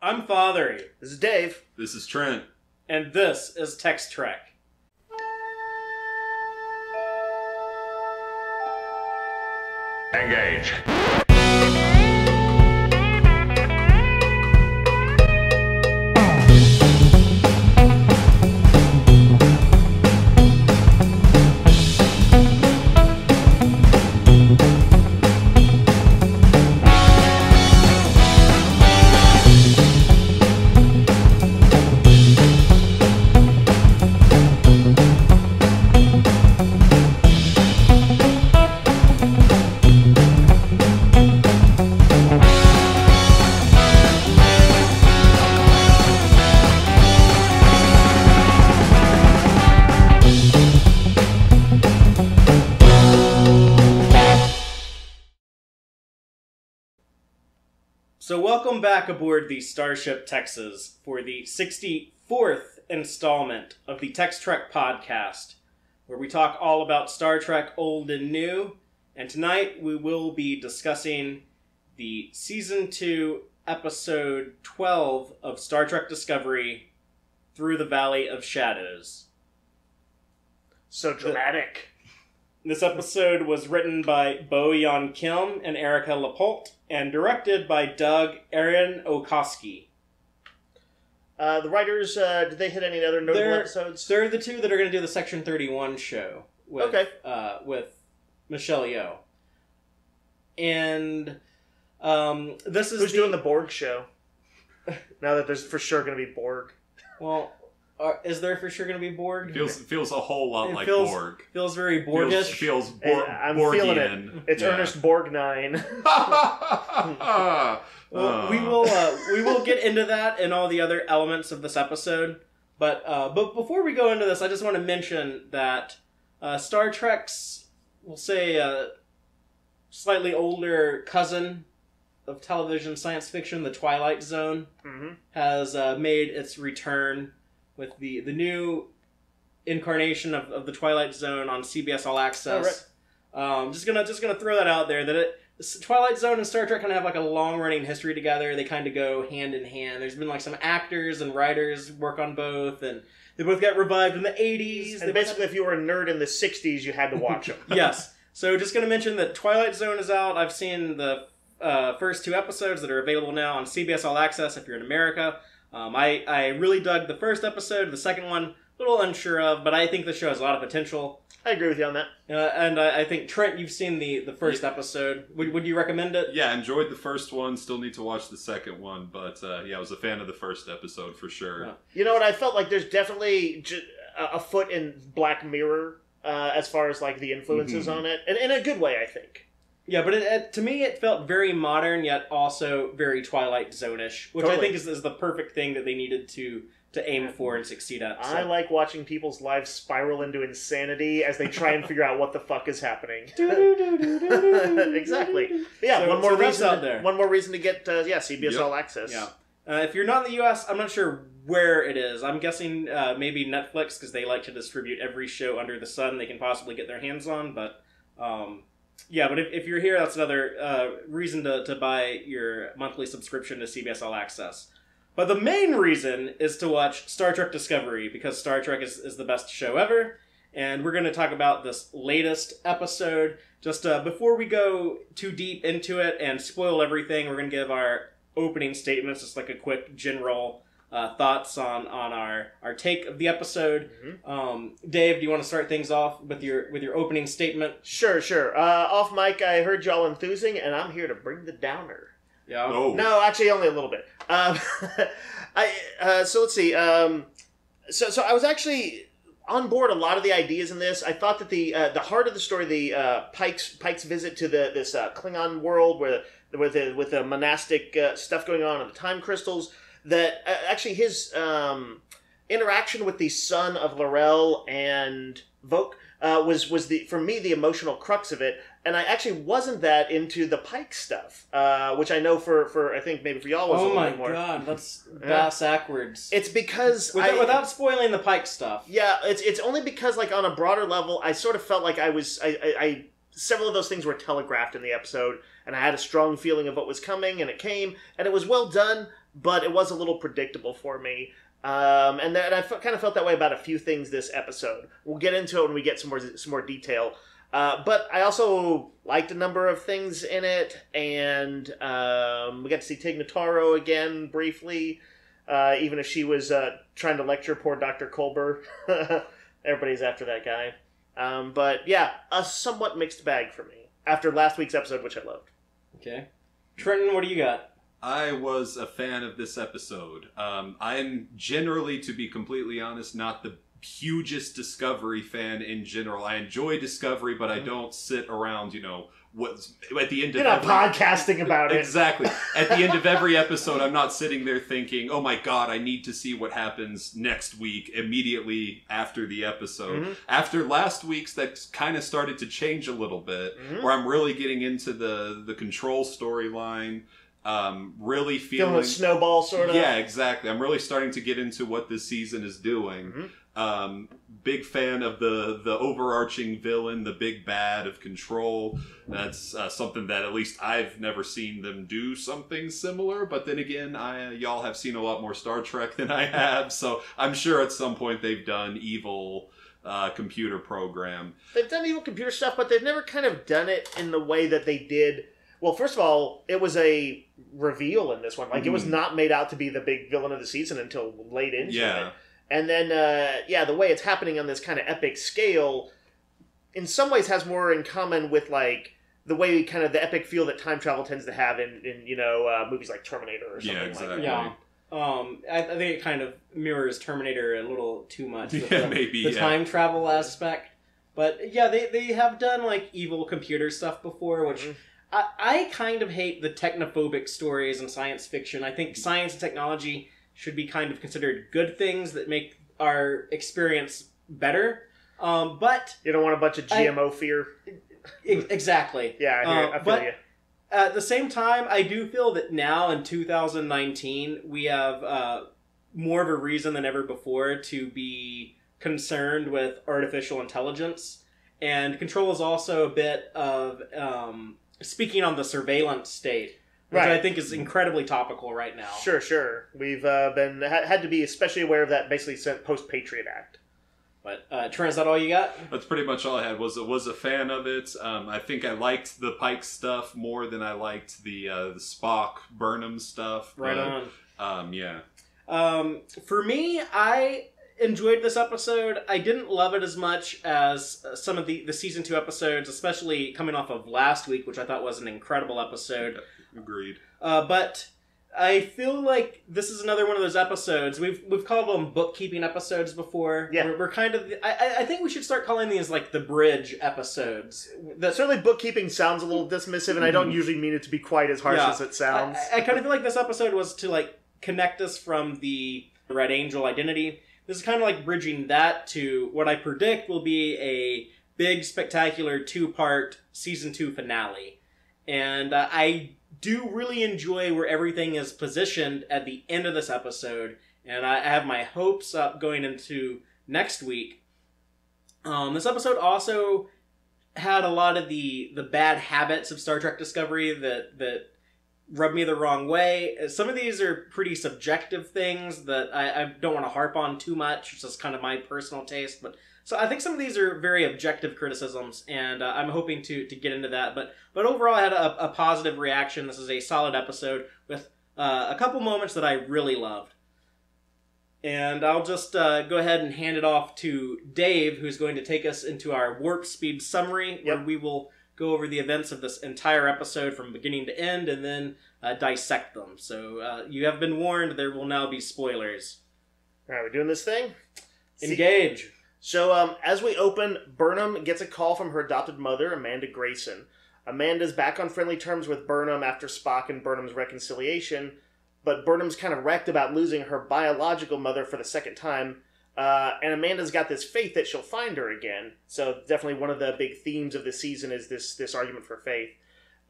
I'm Fatheree. This is Dave. This is Trent. And this is Tex-Trek. Engage. So welcome back aboard the Starship Texas for the 64th installment of the Tex-Trek podcast, where we talk all about Star Trek old and new, and tonight we will be discussing the Season 2, Episode 12 of Star Trek Discovery, Through the Valley of Shadows. So dramatic. This episode was written by Yeon Kim and Erika Lippoldt, and directed by Doug Aarniokoski. The writers, did they hit any other notable episodes? They're the two that are going to do the Section 31 show with, with Michelle Yeoh. And this is Who's doing the Borg show? Now that there's for sure going to be Borg. Well, is there for sure going to be Borg? Feels a whole lot like feels, Borg. Feels very Borgish. Feels I'm Borgian. feeling it. It's Ernest Borgnine. Well, we will get into that and all the other elements of this episode. But before we go into this, I just want to mention that Star Trek's, we'll say, slightly older cousin of television science fiction, The Twilight Zone, has made its return with the new incarnation of The Twilight Zone on CBS All Access. Oh, right. Just gonna throw that out there, that Twilight Zone and Star Trek kind of have like a long-running history together. They kind of go hand in hand. There's been like some actors and writers work on both, and they both got revived in the 80s. And basically, if you were a nerd in the 60s, you had to watch them. Yes. So just going to mention that Twilight Zone is out. I've seen the first 2 episodes that are available now on CBS All Access if you're in America. I really dug the first episode. The second one, a little unsure of, but I think the show has a lot of potential. I agree with you on that. And I think, Trent, you've seen the first episode. Would you recommend it? Yeah, enjoyed the first one. Still need to watch the second one. But I was a fan of the first episode for sure. Yeah. You know what? I felt like there's definitely a foot in Black Mirror as far as like the influences on it. And in a good way, I think. Yeah, but to me it felt very modern, yet also very Twilight Zone-ish, which I think is the perfect thing that they needed to aim for and succeed at. So. I like watching people's lives spiral into insanity as they try and figure out what the fuck is happening. Exactly. Yeah, one more reason to get CBS All Access. Yeah. If you're not in the U.S., I'm not sure where it is. I'm guessing maybe Netflix, because they like to distribute every show under the sun they can possibly get their hands on, but... yeah, but if you're here, that's another reason to buy your monthly subscription to CBS All Access. But the main reason is to watch Star Trek Discovery, because Star Trek is the best show ever, and we're going to talk about this latest episode. Just before we go too deep into it and spoil everything, we're going to give our opening statements, just like a quick general thoughts on our take of the episode. Dave, do you want to start things off with your opening statement? Sure. Off mic, I heard y'all enthusing, and I'm here to bring the downer. Yeah. Oh. No, actually, only a little bit. So let's see. So I was actually on board a lot of the ideas in this. I thought that the heart of the story, the Pike's visit to this Klingon world, with the monastic stuff going on and the time crystals. That actually his interaction with the son of L'Rell and Voq was for me the emotional crux of it, and I actually wasn't that into the Pike stuff, which I know for I think maybe for y'all was a little bit more. Oh my god, that's backwards. It's because without spoiling the Pike stuff. Yeah, it's only because like on a broader level, I sort of felt like I several of those things were telegraphed in the episode, and I had a strong feeling of what was coming, and it came, and it was well done. but it was a little predictable for me. And I kind of felt that way about a few things this episode. We'll get into it when we get some more detail. But I also liked a number of things in it, and we got to see Tig Notaro again briefly, even if she was trying to lecture poor Dr. Culber. Everybody's after that guy. But yeah, a somewhat mixed bag for me after last week's episode, which I loved. Okay. Trenton, what do you got? I was a fan of this episode. I'm generally, to be completely honest, not the hugest Discovery fan in general. I enjoy Discovery, but I don't sit around, at the end of You're not podcasting about it. Exactly. At the end of every episode, I'm not sitting there thinking, oh my god, I need to see what happens next week immediately after the episode. Mm-hmm. After last week's, that kind of started to change a little bit, where I'm really getting into the Control storyline. Really feeling a snowball, sort of. Yeah, exactly. I'm really starting to get into what this season is doing. Big fan of the overarching villain, the big bad of Control. That's something that at least I've never seen them do something similar. But then again, y'all have seen a lot more Star Trek than I have, so I'm sure at some point they've done evil computer program. They've done evil computer stuff, but they've never kind of done it in the way that they did. Well, first of all, it was a reveal in this one. Like, it was not made out to be the big villain of the season until late into it. And then, the way it's happening on this kind of epic scale, in some ways has more in common with, like, the way kind of the epic feel that time travel tends to have in movies like Terminator or something like that. Yeah. I think it kind of mirrors Terminator a little too much. With maybe. The time travel aspect. But, yeah, they have done, like, evil computer stuff before, which... I kind of hate the technophobic stories in science fiction. I think science and technology should be kind of considered good things that make our experience better. But... You don't want a bunch of GMO fear? Exactly. Yeah, I feel you. At the same time, I do feel that now in 2019, we have more of a reason than ever before to be concerned with artificial intelligence. And Control is also a bit of... speaking on the surveillance state, which I think is incredibly topical right now. Sure. We've had to be especially aware of that basically post-Patriot Act. But, Trent, is that all you got? That's pretty much all I had. Was a fan of it. I think I liked the Pike stuff more than I liked the Spock Burnham stuff. Right on. Yeah. For me, I enjoyed this episode. I didn't love it as much as some of the season 2 episodes, especially coming off of last week, which I thought was an incredible episode. Agreed. But I feel like this is another one of those episodes. We've called them bookkeeping episodes before. Yeah. We're kind of... I think we should start calling these like the bridge episodes. Certainly bookkeeping sounds a little dismissive, and I don't usually mean it to be quite as harsh as it sounds. I kind of feel like this episode was to like connect us from the Red Angel identity. This is kind of like bridging that to what I predict will be a big, spectacular 2-part Season 2 finale. And I do really enjoy where everything is positioned at the end of this episode. And I have my hopes up going into next week. This episode also had a lot of the bad habits of Star Trek Discovery that rubbed me the wrong way. Some of these are pretty subjective things that I don't want to harp on too much. It's just kind of my personal taste. But so I think some of these are very objective criticisms, and I'm hoping to get into that. But overall, I had a positive reaction. This is a solid episode with a couple moments that I really loved. And I'll just go ahead and hand it off to Dave, who's going to take us into our warp speed summary, where we will go over the events of this entire episode from beginning to end, and then dissect them. So you have been warned, there will now be spoilers. Alright, we're doing this thing? Engage! So, as we open, Burnham gets a call from her adopted mother, Amanda Grayson. Amanda's back on friendly terms with Burnham after Spock and Burnham's reconciliation, but Burnham's kind of wrecked about losing her biological mother for the second time, and Amanda's got this faith that she'll find her again. So definitely one of the big themes of the season is this argument for faith.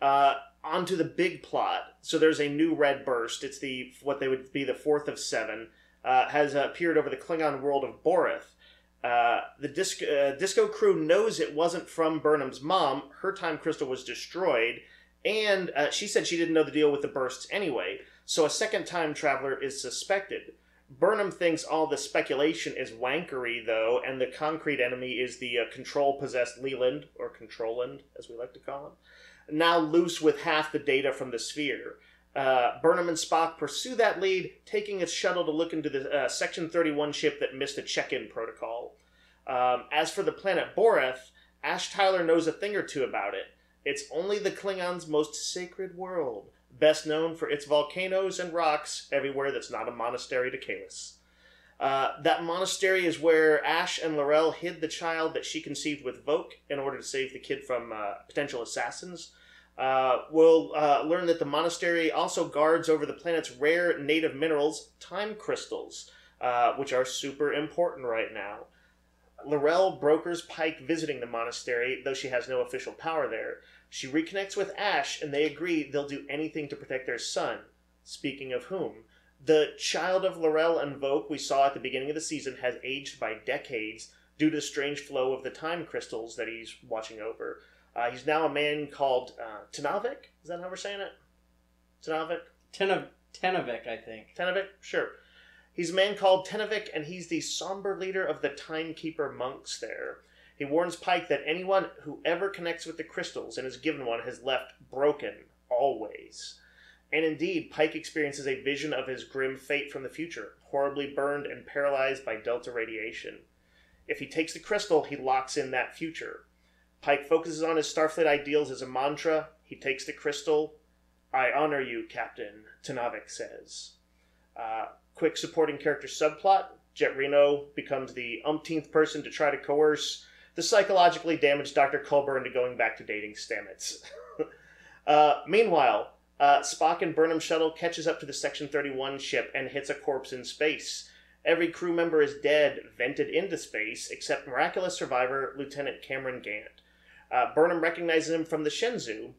On to the big plot. So there's a new red burst. It's what they would be the 4th of 7. Has appeared over the Klingon world of Borith. The disco crew knows it wasn't from Burnham's mom. Her time crystal was destroyed, and she said she didn't know the deal with the bursts anyway. so a second time traveler is suspected. Burnham thinks all the speculation is wankery, though, and the concrete enemy is the control-possessed Leland, or Controland, as we like to call him, now loose with half the data from the sphere. Burnham and Spock pursue that lead, taking its shuttle to look into the Section 31 ship that missed a check-in protocol. As for the planet Boreth, Ash Tyler knows a thing or two about it. It's only the Klingons' most sacred world, best known for its volcanoes and rocks everywhere that's not a monastery to Kalis. That monastery is where Ash and L'Rell hid the child that she conceived with Voke in order to save the kid from potential assassins. We'll learn that the monastery also guards over the planet's rare native minerals, time crystals, which are super important right now. L'Rell brokers Pike visiting the monastery, though she has no official power there. She reconnects with Ash, and they agree they'll do anything to protect their son. Speaking of whom, the child of L'Rell and Voke we saw at the beginning of the season has aged by decades due to the strange flow of the time crystals that he's watching over. He's now a man called Tenavik? Is that how we're saying it? Tenavik? Tenavik, I think. Tenavik? Sure. He's a man called Tenavik, and he's the somber leader of the Timekeeper monks there. He warns Pike that anyone who ever connects with the crystals and is given one has left broken, always. And indeed, Pike experiences a vision of his grim fate from the future, horribly burned and paralyzed by delta radiation. If he takes the crystal, he locks in that future. Pike focuses on his Starfleet ideals as a mantra. He takes the crystal. "I honor you, Captain," Tenavik says. Quick supporting character subplot. Jet Reno becomes the umpteenth person to try to coerce the psychologically damaged Dr. Culber into going back to dating Stamets. Meanwhile, Spock and Burnham's shuttle catches up to the Section 31 ship and hits a corpse in space. Every crew member is dead, vented into space, except miraculous survivor Lieutenant Cameron Gant. Burnham recognizes him from the Shenzhou.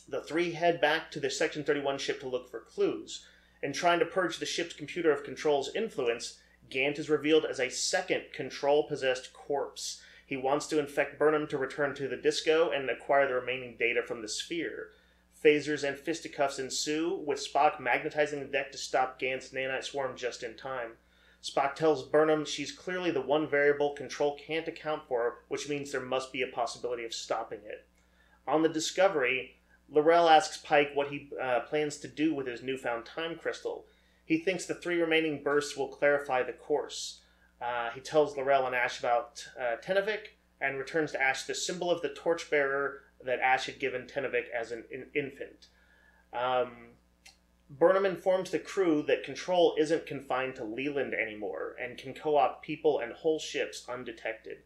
The three head back to the Section 31 ship to look for clues. In trying to purge the ship's computer of Control's influence, Gant is revealed as a second Control-possessed corpse. He wants to infect Burnham to return to the Disco and acquire the remaining data from the sphere. Phasers and fisticuffs ensue, with Spock magnetizing the deck to stop Gant's nanite swarm just in time. Spock tells Burnham she's clearly the one variable Control can't account for, which means there must be a possibility of stopping it. On the Discovery, L'Rell asks Pike what he plans to do with his newfound time crystal. He thinks the 3 remaining bursts will clarify the course. He tells L'Rell and Ash about Tenavik, and returns to Ash the symbol of the torchbearer that Ash had given Tenavik as an infant. Burnham informs the crew that Control isn't confined to Leland anymore, and can co-opt people and whole ships undetected.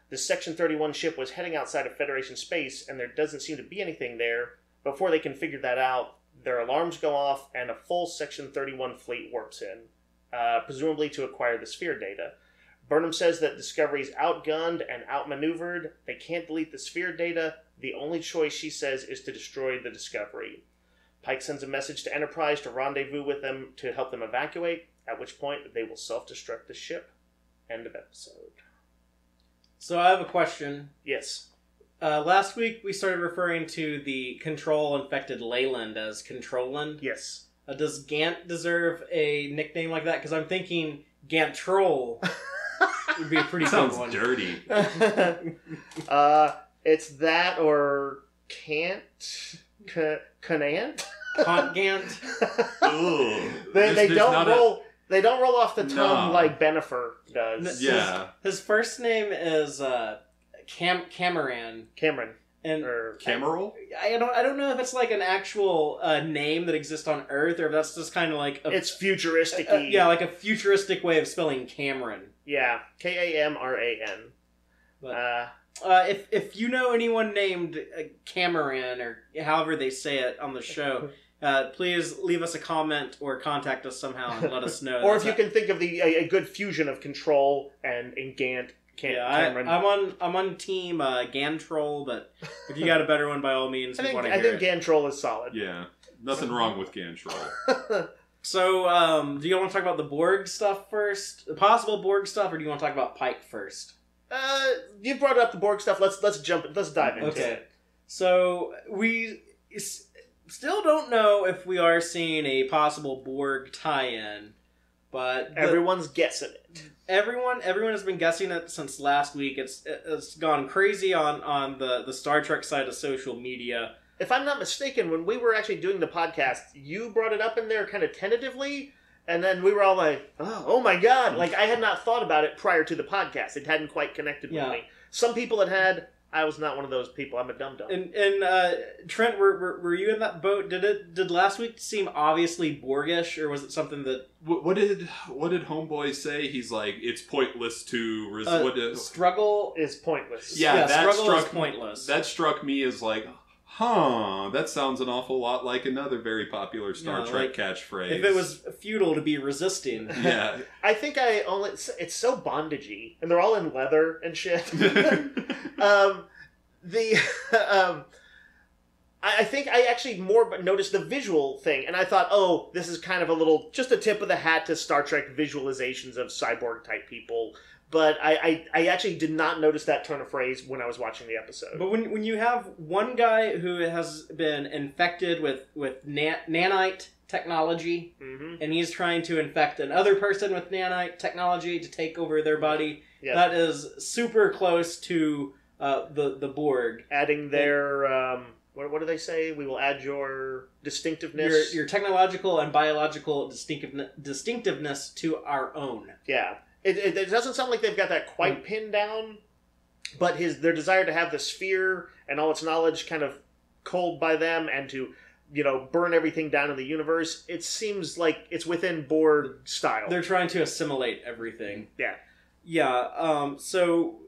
The Section 31 ship was heading outside of Federation space, and there doesn't seem to be anything there. Before they can figure that out, their alarms go off, and a full Section 31 fleet warps in, presumably to acquire the sphere data. Burnham says that Discovery's outgunned and outmaneuvered. They can't delete the sphere data. The only choice, she says, is to destroy the Discovery. Pike sends a message to Enterprise to rendezvous with them to help them evacuate, at which point they will self-destruct the ship. End of episode. So I have a question. Yes. Last week we started referring to the Control-infected Leland as Controland. Yes. Does Gant deserve a nickname like that? Because I'm thinking Gantroll would be a pretty good one. Sounds dirty. It's that or Can't? Canant? Gant? They don't roll. They don't roll off the tongue like Benifer does. Yeah. His first name is Cameron. And Cameron? I don't know if it's like an actual name that exists on Earth, or if that's just kind of like it's futuristic. Yeah, like a futuristic way of spelling Cameron. Yeah, Kamran. But if you know anyone named Cameron, or however they say it on the show, please leave us a comment or contact us somehow and let us know. Or if you can think of a good fusion of Control and Gant. Cameron. I'm on team Gantroll, but if you got a better one, by all means, I think Gantroll is solid. Yeah, nothing wrong with Gantroll. So, do you want to talk about the Borg stuff first, the possible Borg stuff, or do you want to talk about Pike first? You brought up the Borg stuff. Let's dive into it. So still don't know if we are seeing a possible Borg tie-in, but everyone's guessing it. Everyone has been guessing it since last week. It's gone crazy on the Star Trek side of social media. If I'm not mistaken, when we were actually doing the podcast, you brought it up in there kind of tentatively, and then we were all like, oh my god. Like, I had not thought about it prior to the podcast. It hadn't quite connected with me. Some people had. I was not one of those people. I'm a dum-dum. And Trent, were you in that boat? Did last week seem obviously Borgish, or was it something that... What did Homeboy say? He's like, it's pointless to... struggle is pointless. Yeah, struggle is pointless. That struck me as like... that sounds an awful lot like another very popular Star Trek catchphrase. If it was futile to be resisting. Yeah. I think it's so bondagey, and they're all in leather and shit. I think I actually more noticed the visual thing, and I thought, oh, this is kind of just a tip of the hat to Star Trek visualizations of cyborg-type people. But I actually did not notice that turn of phrase when I was watching the episode. But when you have one guy who has been infected with nanite technology, and he's trying to infect another person with nanite technology to take over their body, that is super close to the Borg. Adding their... what do they say? We will add your distinctiveness. Your technological and biological distinctiveness to our own. Yeah. It doesn't sound like they've got that quite pinned down, but their desire to have the sphere and all its knowledge kind of culled by them and to, burn everything down in the universe, it seems like it's within Borg style. They're trying to assimilate everything. Yeah. Yeah, so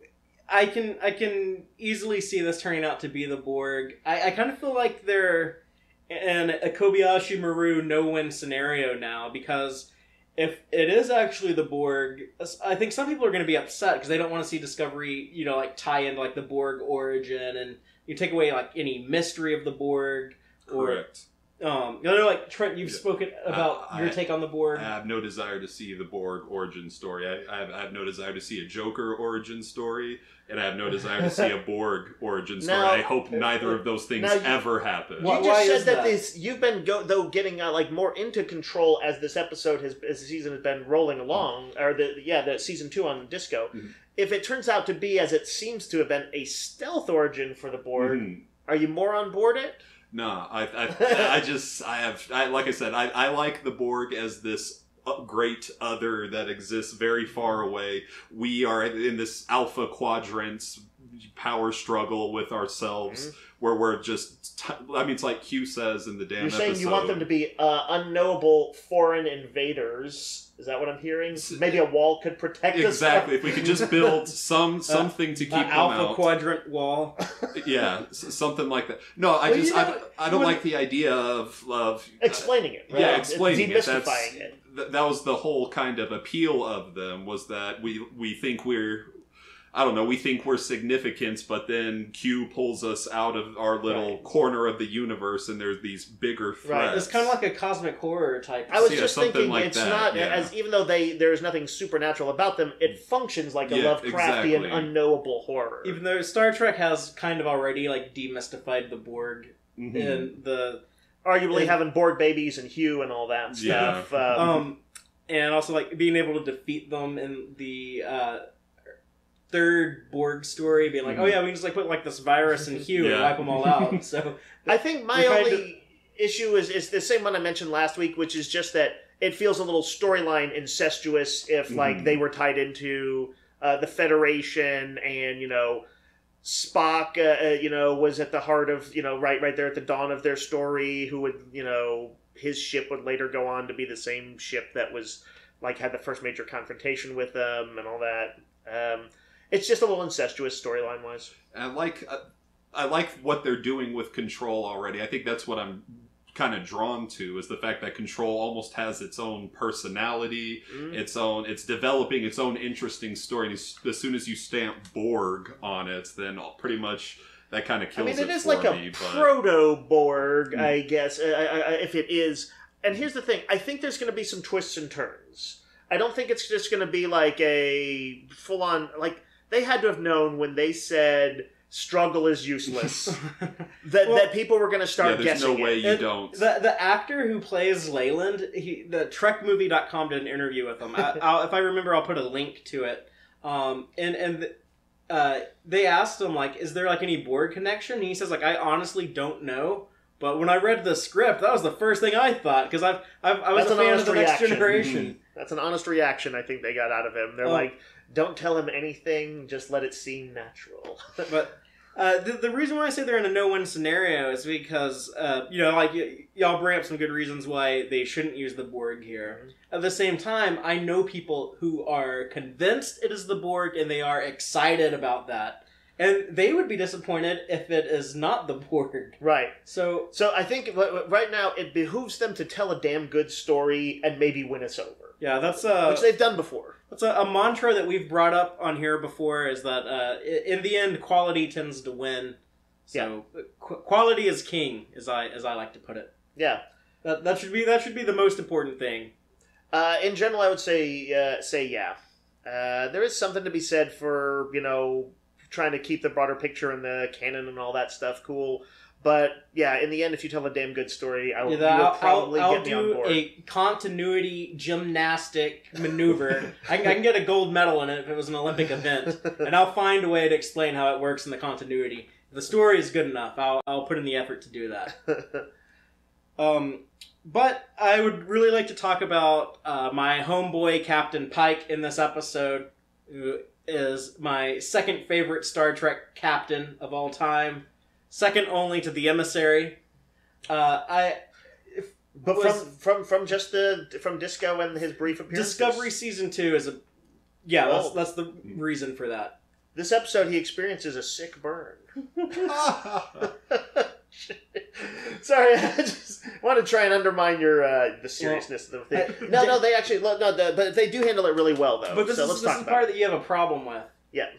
I can easily see this turning out to be the Borg. I kind of feel like they're in a Kobayashi Maru no-win scenario now, because if it is actually the Borg, I think some people are going to be upset because they don't want to see Discovery, tie into like the Borg origin, and you take away like any mystery of the Borg. Correct. Like Trent, you've spoken about your take on the Borg. I have no desire to see the Borg origin story. I have no desire to see a Joker origin story, and I have no desire to see a Borg origin story. Now, I hope neither of those things ever happen. You just said that you've been getting more into control as this episode as the season has been rolling along, or the season 2 on Disco. Mm-hmm. If it turns out to be, as it seems to have been, a stealth origin for the Borg, are you more on board it? No, like I said, I like the Borg as this great other that exists very far away. We are in this alpha quadrant power struggle with ourselves, where we're just... it's like Q says in the damn episode. You're saying you want them to be unknowable foreign invaders. Is that what I'm hearing? Maybe a wall could protect us. Exactly. If we could just build something to keep them out. Alpha quadrant wall. Yeah, something like that. No, I don't like the idea of explaining it. Right? Yeah, explaining it. Demystifying it. That was the whole kind of appeal of them, was that we think we're... I don't know, we think we're significant, but then Q pulls us out of our little corner of the universe, and there's these bigger threats. Right, it's kind of like a cosmic horror type. I was just thinking, like it's not, as even though there's nothing supernatural about them, it functions like a Lovecraftian, unknowable horror. Even though Star Trek has kind of already like demystified the Borg, and arguably having Borg babies and Hugh and all that stuff. Yeah. And also like being able to defeat them in the third Borg story, being like, oh yeah, we can just like put like this virus in Hugh and wipe them all out. So I think my only issue is the same one I mentioned last week, which is just that it feels a little storyline incestuous if like they were tied into the Federation, and Spock was at the heart of right there at the dawn of their story, who would his ship would later go on to be the same ship that was like had the first major confrontation with them and all that. It's just a little incestuous storyline wise. I like what they're doing with Control already. I think that's what I'm kind of drawn to, is the fact that Control almost has its own personality, it's developing its own interesting story. And as soon as you stamp Borg on it, then pretty much that kind of kills it. It is like a proto-Borg, I guess, if it is. And here's the thing, I think there's going to be some twists and turns. I don't think it's just going to be like a full-on, like, they had to have known when they said struggle is useless. that people were going to start there's guessing. No way you don't. The actor who plays Leland, the TrekMovie.com did an interview with him. If I remember, I'll put a link to it. They asked him, like, is there, like, any Borg connection? And he says, like, I honestly don't know. But when I read the script, that was the first thing I thought, because I was a fan of the Next Generation. Mm-hmm. That's an honest reaction I think they got out of him. They're like, don't tell him anything, just let it seem natural. But the reason why I say they're in a no-win scenario is because, y'all bring up some good reasons why they shouldn't use the Borg here. Mm-hmm. At the same time, I know people who are convinced it is the Borg, and they are excited about that. And they would be disappointed if it is not the Borg. Right. So I think right now it behooves them to tell a damn good story and maybe win us over. Yeah, that's which they've done before. That's a mantra that we've brought up on here before. Is that in the end, quality tends to win. So quality is king, as I like to put it. Yeah. That should be the most important thing. In general, I would say yeah. There is something to be said for trying to keep the broader picture and the canon and all that stuff cool. But, yeah, in the end, if you tell a damn good story, you'll probably get me on board. I'll do a continuity gymnastic maneuver. I can get a gold medal in it if it was an Olympic event. And I'll find a way to explain how it works in the continuity. If the story is good enough, I'll put in the effort to do that. But I would really like to talk about my homeboy, Captain Pike, in this episode, who is my second favorite Star Trek captain of all time, second only to the Emissary. From Disco and his brief appearance. Discovery season 2 is that's the reason for that. This episode, he experiences a sick burn. Sorry, I just want to try and undermine your the seriousness of the thing. But they do handle it really well, though. But this is the part that you have a problem with. Yeah.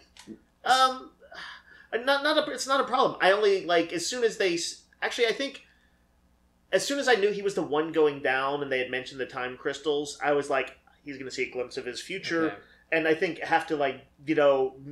It's not a problem. I only as soon as they actually I think as soon as I knew he was the one going down and they had mentioned the time crystals, I was like, he's going to see a glimpse of his future. Okay. And I think have to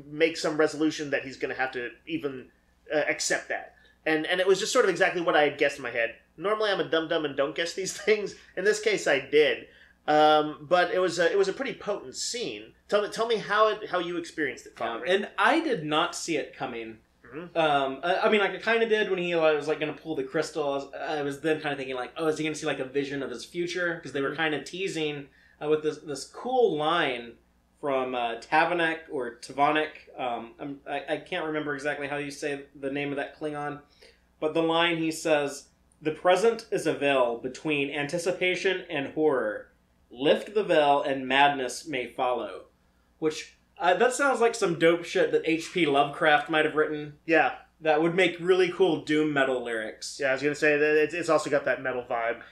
make some resolution that he's going to have to even accept that. And it was just sort of exactly what I had guessed in my head. Normally I'm a dum-dum and don't guess these things. In this case I did. But it was a pretty potent scene. Tell me how you experienced it, Fatheree. And I did not see it coming. Mm-hmm. I kind of did when he was going to pull the crystal. I was then kind of thinking is he going to see a vision of his future? Because they were kind of teasing with this cool line from Tavanek or Tavanek. I can't remember exactly how you say the name of that Klingon. But the line he says, "The present is a veil between anticipation and horror. Lift the veil and madness may follow." Which, that sounds like some dope shit that H.P. Lovecraft might have written. Yeah. That would make really cool doom metal lyrics. Yeah, I was going to say that it's also got that metal vibe.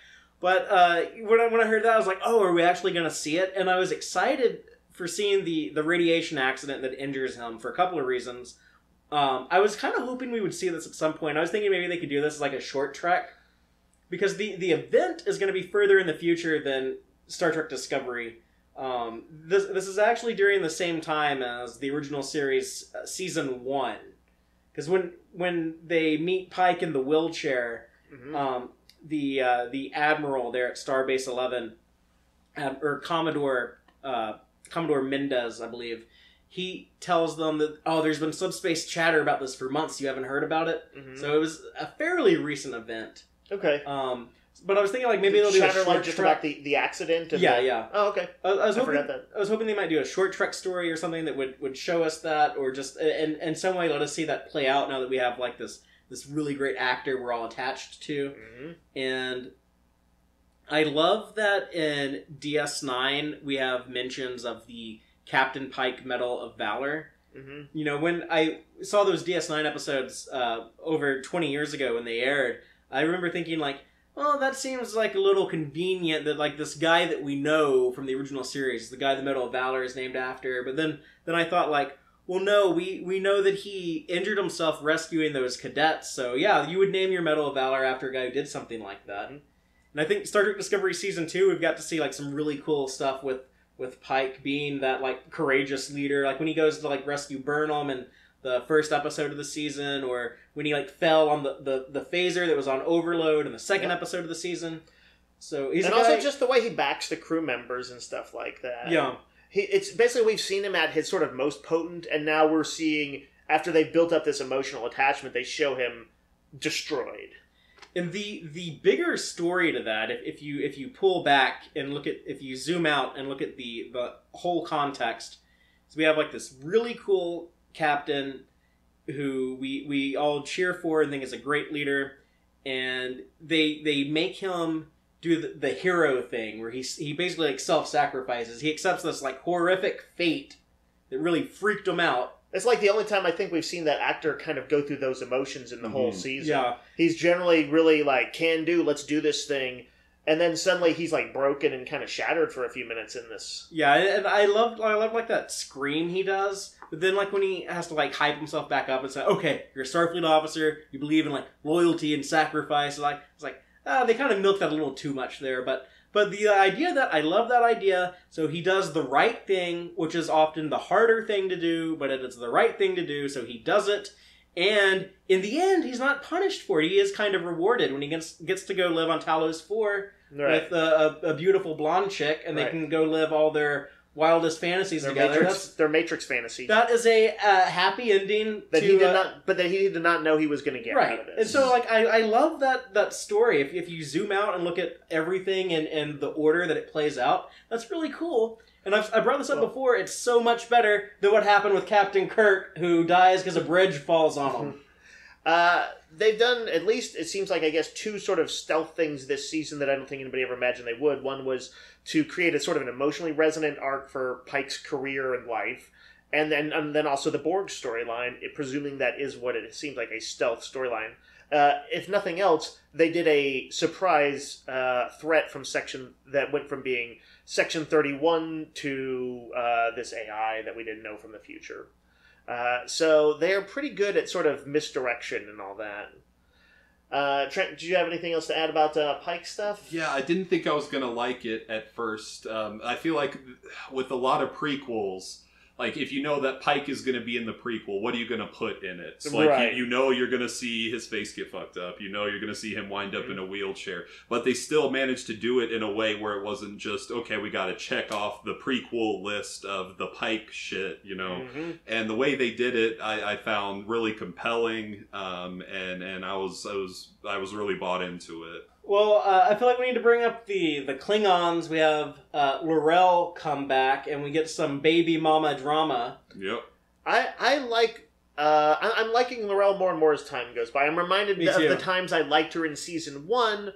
But when I heard that, I was like, oh, are we actually going to see it? And I was excited for seeing the radiation accident that injures him for a couple of reasons. I was kind of hoping we would see this at some point. I was thinking maybe they could do this as a short trek. Because the event is going to be further in the future than Star Trek Discovery. This is actually during the same time as the original series, Season 1. Because when they meet Pike in the wheelchair, mm-hmm. The Admiral there at Starbase 11, or Commodore Mendez, I believe, he tells them that, there's been subspace chatter about this for months. You haven't heard about it? Mm-hmm. So it was a fairly recent event. Okay. But I was thinking maybe they'll do a short just about the accident. And yeah. Oh, okay. I was hoping they might do a short Trek story or something that would show us that, or just in some way let us see that play out. Now that we have this really great actor we're all attached to, mm-hmm. And I love that in DS9 we have mentions of the Captain Pike Medal of Valor. Mm-hmm. When I saw those DS9 episodes over 20 years ago when they aired, I remember thinking that seems a little convenient that this guy that we know from the original series, the guy the Medal of Valor is named after. But then I thought well, no, we know that he injured himself rescuing those cadets. So yeah, you would name your Medal of Valor after a guy who did something like that. Mm-hmm. And I think Star Trek Discovery Season 2, we've got to see some really cool stuff with Pike being that courageous leader. When he goes to rescue Burnham and the first episode of the season, or when he like fell on the phaser that was on overload in the second episode of the season. So he's also just the way he backs the crew members and stuff like that. Yeah, it's basically we've seen him at his sort of most potent, and now we're seeing after they've built up this emotional attachment, they show him destroyed. And the bigger story to that, if you pull back and look at, if you zoom out and look at the whole context, so we have like this really cool captain who we all cheer for and think is a great leader, and they make him do the hero thing where he basically like self-sacrifices. He accepts this like horrific fate that really freaked him out. It's like the only time I think we've seen that actor kind of go through those emotions in the whole season. Yeah. He's generally really like, can do, let's do this thing. And then suddenly he's like broken and kind of shattered for a few minutes in this. Yeah, and I love like that scream he does. But then like when he has to like hype himself back up and say, okay, you're a Starfleet officer, you believe in like loyalty and sacrifice. Like it's like, they kind of milk that a little too much there. But the idea that, I love that idea. So he does the right thing, which is often the harder thing to do, but it is the right thing to do, so he does it. And in the end, he's not punished for it. He is kind of rewarded when he gets to go live on Talos 4 with a beautiful blonde chick, and they can go live all their wildest fantasies together. Their Matrix fantasy. That is a happy ending that he did not know he was going to get out of this. And so, like, I love that story. If you zoom out and look at everything and the order that it plays out, that's really cool. And I brought this up before. It's so much better than what happened with Captain Kirk, who dies because a bridge falls on him. They've done, at least, it seems like, I guess, two sort of stealth things this season that I don't think anybody ever imagined they would. One was to create a sort of an emotionally resonant arc for Pike's career and life. And then also the Borg storyline, presuming that is what it seems like, a stealth storyline. If nothing else, they did a surprise threat from that went from being Section 31 to this AI that we didn't know from the future. So they're pretty good at sort of misdirection and all that. Trent, do you have anything else to add about Pike stuff? Yeah, I didn't think I was going to like it at first. I feel like with a lot of prequels, like, if you know that Pike is going to be in the prequel, what are you going to put in it? So, like, you know you're going to see his face get fucked up. You know you're going to see him wind up in a wheelchair. But they still managed to do it in a way where it wasn't just, okay, we got to check off the prequel list of the Pike shit, you know? And the way they did it, I found really compelling, and I was really bought into it. Well, I feel like we need to bring up the Klingons. We have L'Rell come back, and we get some baby mama drama. Yep. I'm liking L'Rell more and more as time goes by. I'm reminded of the times I liked her in season 1,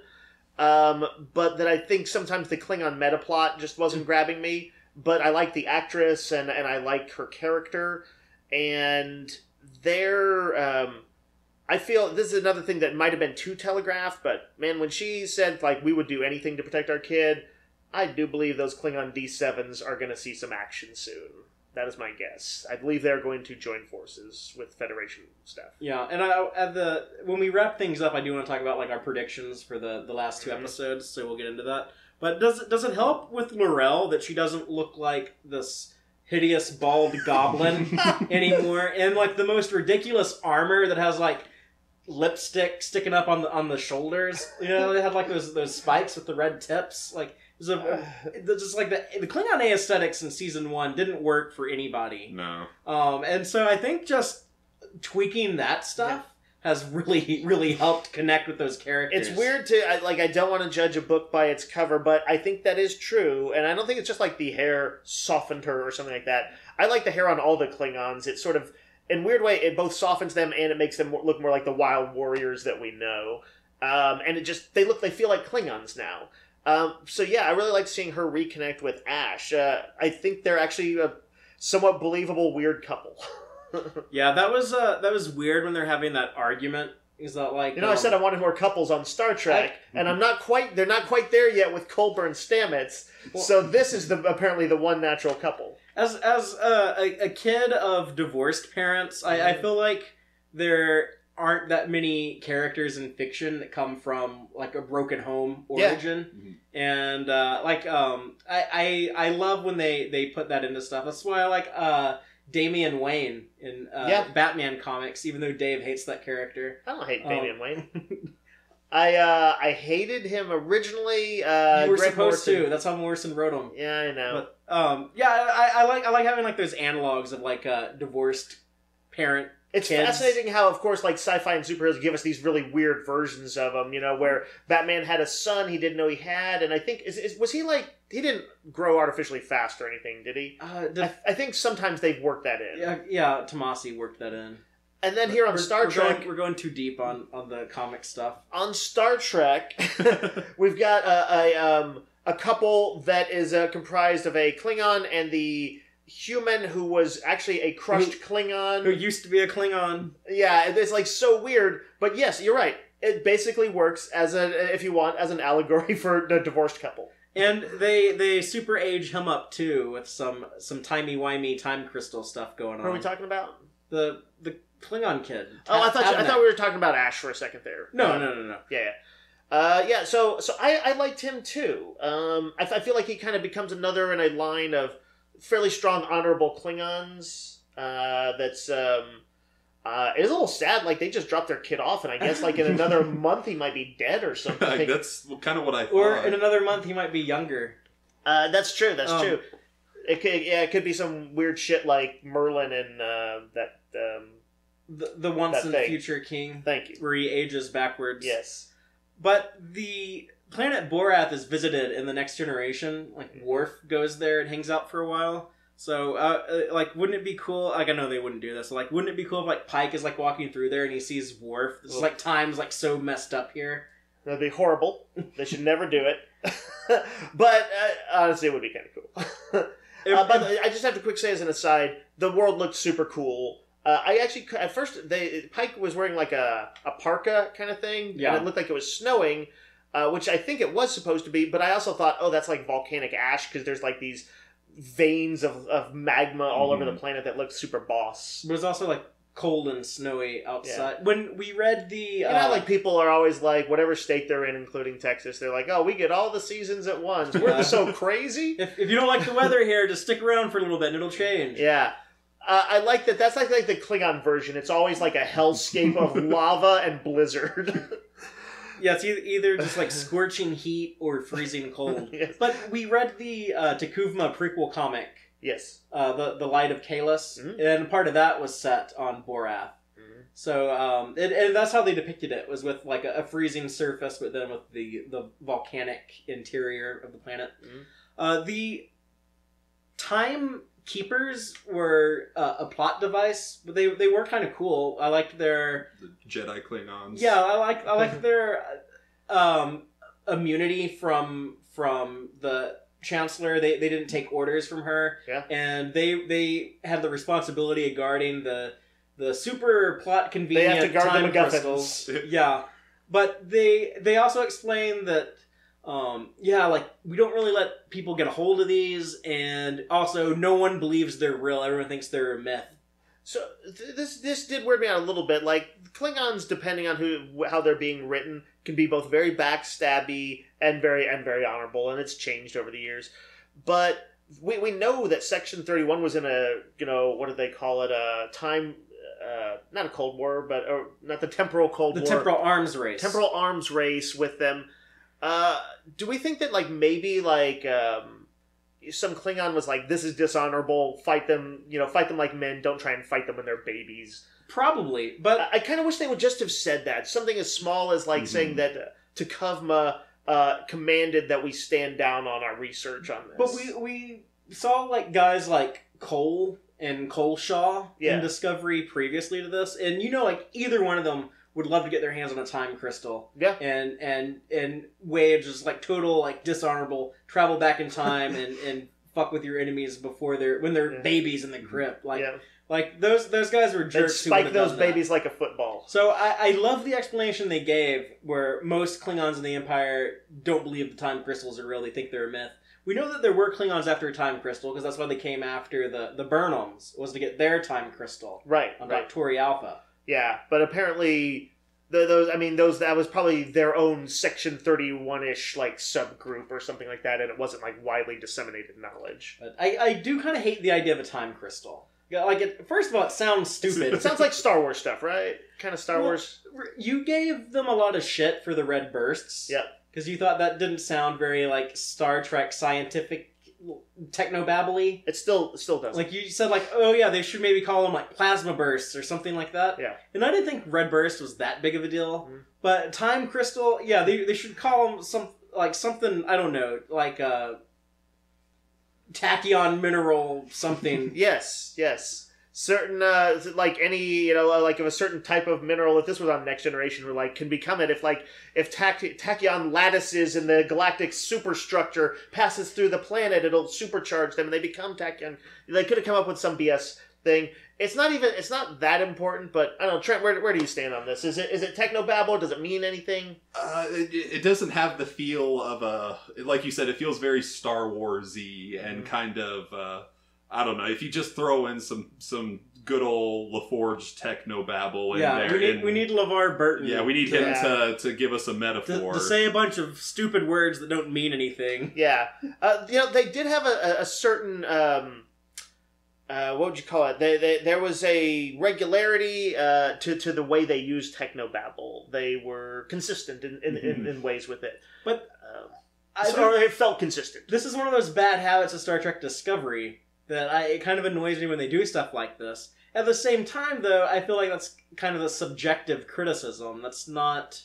but that I think sometimes the Klingon meta plot just wasn't grabbing me. But I like the actress, and I like her character, and I feel this is another thing that might have been too telegraphed, but man, when she said, like, we would do anything to protect our kid, I do believe those Klingon D7s are going to see some action soon. That is my guess. I believe they're going to join forces with Federation stuff. Yeah, and when we wrap things up, I do want to talk about, like, our predictions for the last two episodes, so we'll get into that. But does it help with L'Rell that she doesn't look like this hideous bald goblin anymore, and like the most ridiculous armor that has like lipstick sticking up on the shoulders? You know, they had like those spikes with the red tips. Like, it was just like the Klingon aesthetics in season 1 didn't work for anybody. No. And so I think just tweaking that stuff has really, really helped connect with those characters. It's weird I don't want to judge a book by its cover, but I think that is true, and I don't think it's just like the hair softened her or something like that. I like the hair on all the Klingons. It sort of, in a weird way, it both softens them and it makes them look more like the wild warriors that we know. And they feel like Klingons now. So yeah, I really like seeing her reconnect with Ash. I think they're actually a somewhat believable weird couple. Yeah, that was weird when they're having that argument. Is that like, I said I wanted more couples on Star Trek, and they're not quite there yet with Culber and Stamets. Well, so this is apparently the one natural couple. As a kid of divorced parents, I feel like there aren't that many characters in fiction that come from like a broken home origin, and I love when they put that into stuff. That's why I like Damian Wayne in Batman comics, even though Dave hates that character. I don't hate Damian Wayne. I hated him originally. You were Greg supposed Morrison. to. That's how Morrison wrote him. Yeah, I know. But I like having like those analogs of like a divorced parent. It's kids. fascinating how, of course, like sci-fi and superheroes give us these really weird versions of them. You know, where Batman had a son he didn't know he had, and I think was he like he didn't grow artificially fast or anything, did he? I think sometimes they've worked that in. Yeah, Tomasi worked that in. And then here on Star Trek... We're going too deep on the comic stuff. On Star Trek, we've got a couple that is comprised of a Klingon and the human who was actually a crushed Klingon. Who used to be a Klingon. Yeah, it's like so weird. But yes, you're right. It basically works as if you want, as an allegory for the divorced couple. And they super age him up too with some timey-wimey time crystal stuff going on. What are we talking about? The Klingon kid. I thought we were talking about Ash for a second there. No. Yeah. So I liked him too. I feel like he kind of becomes another in a line of fairly strong, honorable Klingons. That's it is a little sad. Like they just dropped their kid off, and I guess like in another month he might be dead or something. That's kind of what I thought. Or in another month he might be younger. That's true. That's true. It could be some weird shit like Merlin and that. The once and future king. Thank you. Where he ages backwards. Yes. But the planet Borath is visited in the Next Generation. Like, Worf goes there and hangs out for a while. So, wouldn't it be cool? Like, I know they wouldn't do this. Like, wouldn't it be cool if, like, Pike is, like, walking through there and he sees Worf? It's like, time's, like, so messed up here. That'd be horrible. They should never do it. But, honestly, it would be kind of cool. By the way, I just have to quick say as an aside, the world looked super cool. I actually, at first, Pike was wearing like a parka kind of thing, and it looked like it was snowing, which I think it was supposed to be, but I also thought, oh, that's like volcanic ash, because there's like these veins of magma all over the planet that look super boss. But it's also like cold and snowy outside. Yeah. When we read the... You know, like people are always like, whatever state they're in, including Texas, they're like, oh, we get all the seasons at once. We're so crazy. If you don't like the weather here, just stick around for a little bit and it'll change. Yeah. I like that. That's like the Klingon version. It's always like a hellscape of lava and blizzard. Yeah, it's either just like scorching heat or freezing cold. Yes. But we read the Takuvma prequel comic. Yes. The Light of Kalis, and part of that was set on Borath. So, and that's how they depicted it, was with like a freezing surface, but then with the volcanic interior of the planet. The Time Keepers were a plot device, but they were kind of cool. I liked their... The Jedi Klingons. Yeah, I like their immunity from the Chancellor. They didn't take orders from her. Yeah. And they had the responsibility of guarding the super plot convenient they have to guard time the crystals. Yeah. But they also explain that we don't really let people get a hold of these, and also no one believes they're real. Everyone thinks they're a myth. So this did weird me out a little bit. Like Klingons, depending on how they're being written, can be both very backstabby and very honorable, and it's changed over the years. But we know that Section 31 was in a what do they call it? A time. Not a Cold War, but not the temporal Cold War. The temporal arms race. Temporal arms race with them. Do we think that like maybe like some Klingon was like, this is dishonorable, fight them like men, don't try and fight them when they're babies? Probably, but I kind of wish they would just have said that. Something as small as like saying that Takuvma commanded that we stand down on our research on this. But we saw like guys like Cole and Coleshaw in Discovery previously to this, and like either one of them would love to get their hands on a time crystal. Yeah. And wage is like total like dishonorable, travel back in time and fuck with your enemies when they're babies in the crypt. Like those guys were jerks. They'd spike those babies like a football. So I love the explanation they gave, where most Klingons in the Empire don't believe the time crystals are real. They think they're a myth. We know that there were Klingons after a time crystal, because that's why they came after the Burnhams, was to get their time crystal. Right. On Doctori Alpha. Yeah, but apparently that was probably their own Section 31-ish like subgroup or something like that, and it wasn't like widely disseminated knowledge. But I do kind of hate the idea of a time crystal. First of all, it sounds stupid. It sounds like Star Wars stuff, right? Kind of Star Wars. You gave them a lot of shit for the red bursts. Yep. Because you thought that didn't sound very, like, Star Trek scientific technobabble-y. It still does. Like, you said, like, oh yeah, they should maybe call them, like, plasma bursts or something like that. Yeah. And I didn't think red burst was that big of a deal. Mm-hmm. But time crystal, yeah, they should call them something, I don't know, like, tachyon mineral something. Yes. Certain, like any, like of a certain type of mineral, if this was on Next Generation, can become it. If tachyon lattices in the galactic superstructure passes through the planet, it'll supercharge them and they become tachyon. They could have come up with some BS thing. It's not that important, but I don't know, Trent, where do you stand on this? Is it Technobabble? Does it mean anything? It doesn't have the feel of like you said, it feels very Star Wars-y and kind of, I don't know, if you just throw in some good old LaForge Technobabble in there. Yeah, we need LeVar Burton. Yeah, we need him to give us a metaphor. To say a bunch of stupid words that don't mean anything. Yeah. They did have a certain, what would you call it? There was a regularity to the way they used Technobabble. They were consistent in ways with it. But or it felt consistent. This is one of those bad habits of Star Trek Discovery that it kind of annoys me when they do stuff like this. At the same time, though, I feel like that's kind of a subjective criticism. That's not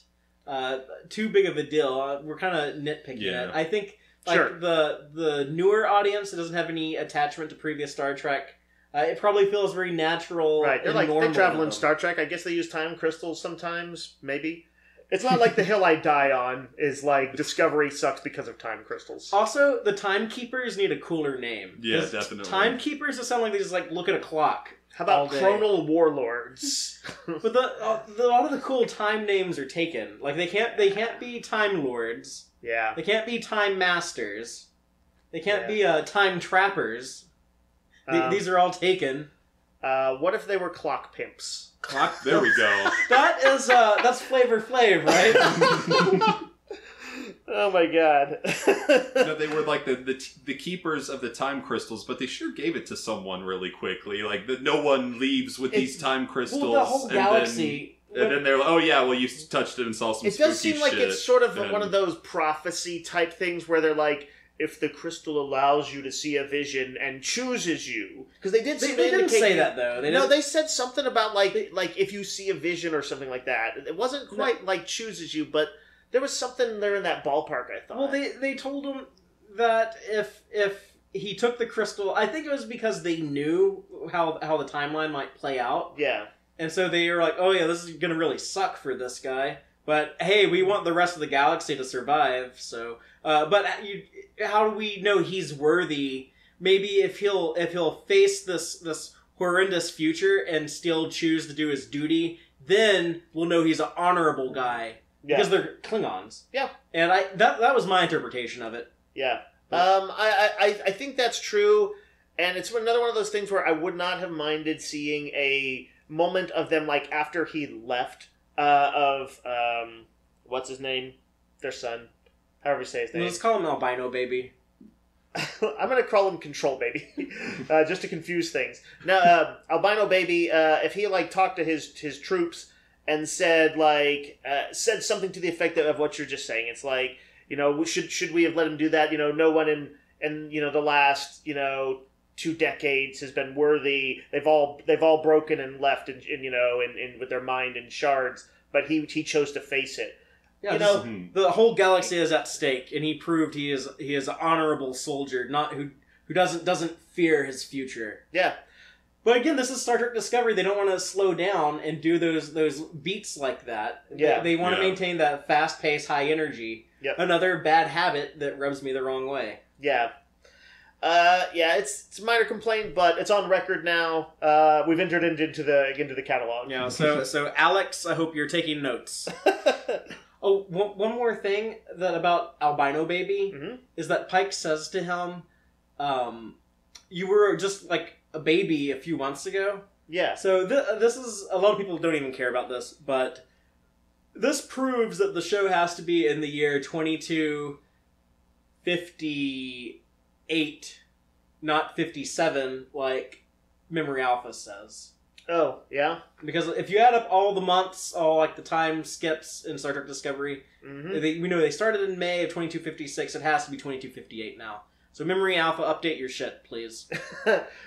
too big of a deal. We're kind of nitpicking it. I think the newer audience that doesn't have any attachment to previous Star Trek, it probably feels very natural. Right, they travel in Star Trek. I guess they use time crystals sometimes, maybe. It's not like the hill I die on is like Discovery sucks because of time crystals. Also, the timekeepers need a cooler name. Yeah, definitely. Timekeepers just sound like they just look at a clock. How about chronal warlords? But a lot of the cool time names are taken. Like they can't be time lords. Yeah. They can't be time masters. They can't be time trappers. These are all taken. What if they were clock pimps? Clock. There we go. That's Flavor Flav, right? Oh my god. They were like the keepers of the time crystals, but they sure gave it to someone really quickly. Like no one leaves with these time crystals. Well, the whole galaxy. And then they're like, oh yeah, well you touched it and saw some spooky shit. It does seem like it's sort of one of those prophecy type things where they're like, if the crystal allows you to see a vision and chooses you, because they didn't say that though. They said something about like if you see a vision or something like that. It wasn't quite like chooses you, but there was something there in that ballpark. I thought. Well, they told him that if he took the crystal, I think it was because they knew how the timeline might play out. Yeah, and so they were like, oh yeah, this is gonna really suck for this guy. But hey, we want the rest of the galaxy to survive. So, but how do we know he's worthy? Maybe if he'll face this horrendous future and still choose to do his duty, then we'll know he's an honorable guy because they're Klingons. Yeah, and that was my interpretation of it. Yeah, I think that's true, and it's another one of those things where I would not have minded seeing a moment of them like after he left. What's his name? Their son. However you say his name. Let's call him Albino Baby. I'm going to call him Control Baby. Just to confuse things. Now, Albino Baby, if he, talked to his troops and said, said something to the effect of what you're just saying. It's like, should we have let him do that? No one in the last, 2 decades has been worthy. They've all broken and left, and with their mind in shards. But he chose to face it. Yeah, the whole galaxy is at stake, and he proved he is an honorable soldier, not who doesn't fear his future. Yeah. But again, this is Star Trek Discovery. They don't want to slow down and do those beats like that. Yeah. They want to maintain that fast pace, high energy. Yep. Another bad habit that rubs me the wrong way. Yeah. It's a minor complaint, but it's on record now. We've entered into the catalog. Yeah. So Alex, I hope you're taking notes. Oh, one more thing about Albino Baby is that Pike says to him, "You were just like a baby a few months ago." Yeah. So this is a lot of people don't even care about this, but this proves that the show has to be in the year 2258, not 57, like Memory Alpha says. Oh, yeah? Because if you add up all the months, all like the time skips in Star Trek Discovery, we know they started in May of 2256. It has to be 2258 now. So Memory Alpha, update your shit, please.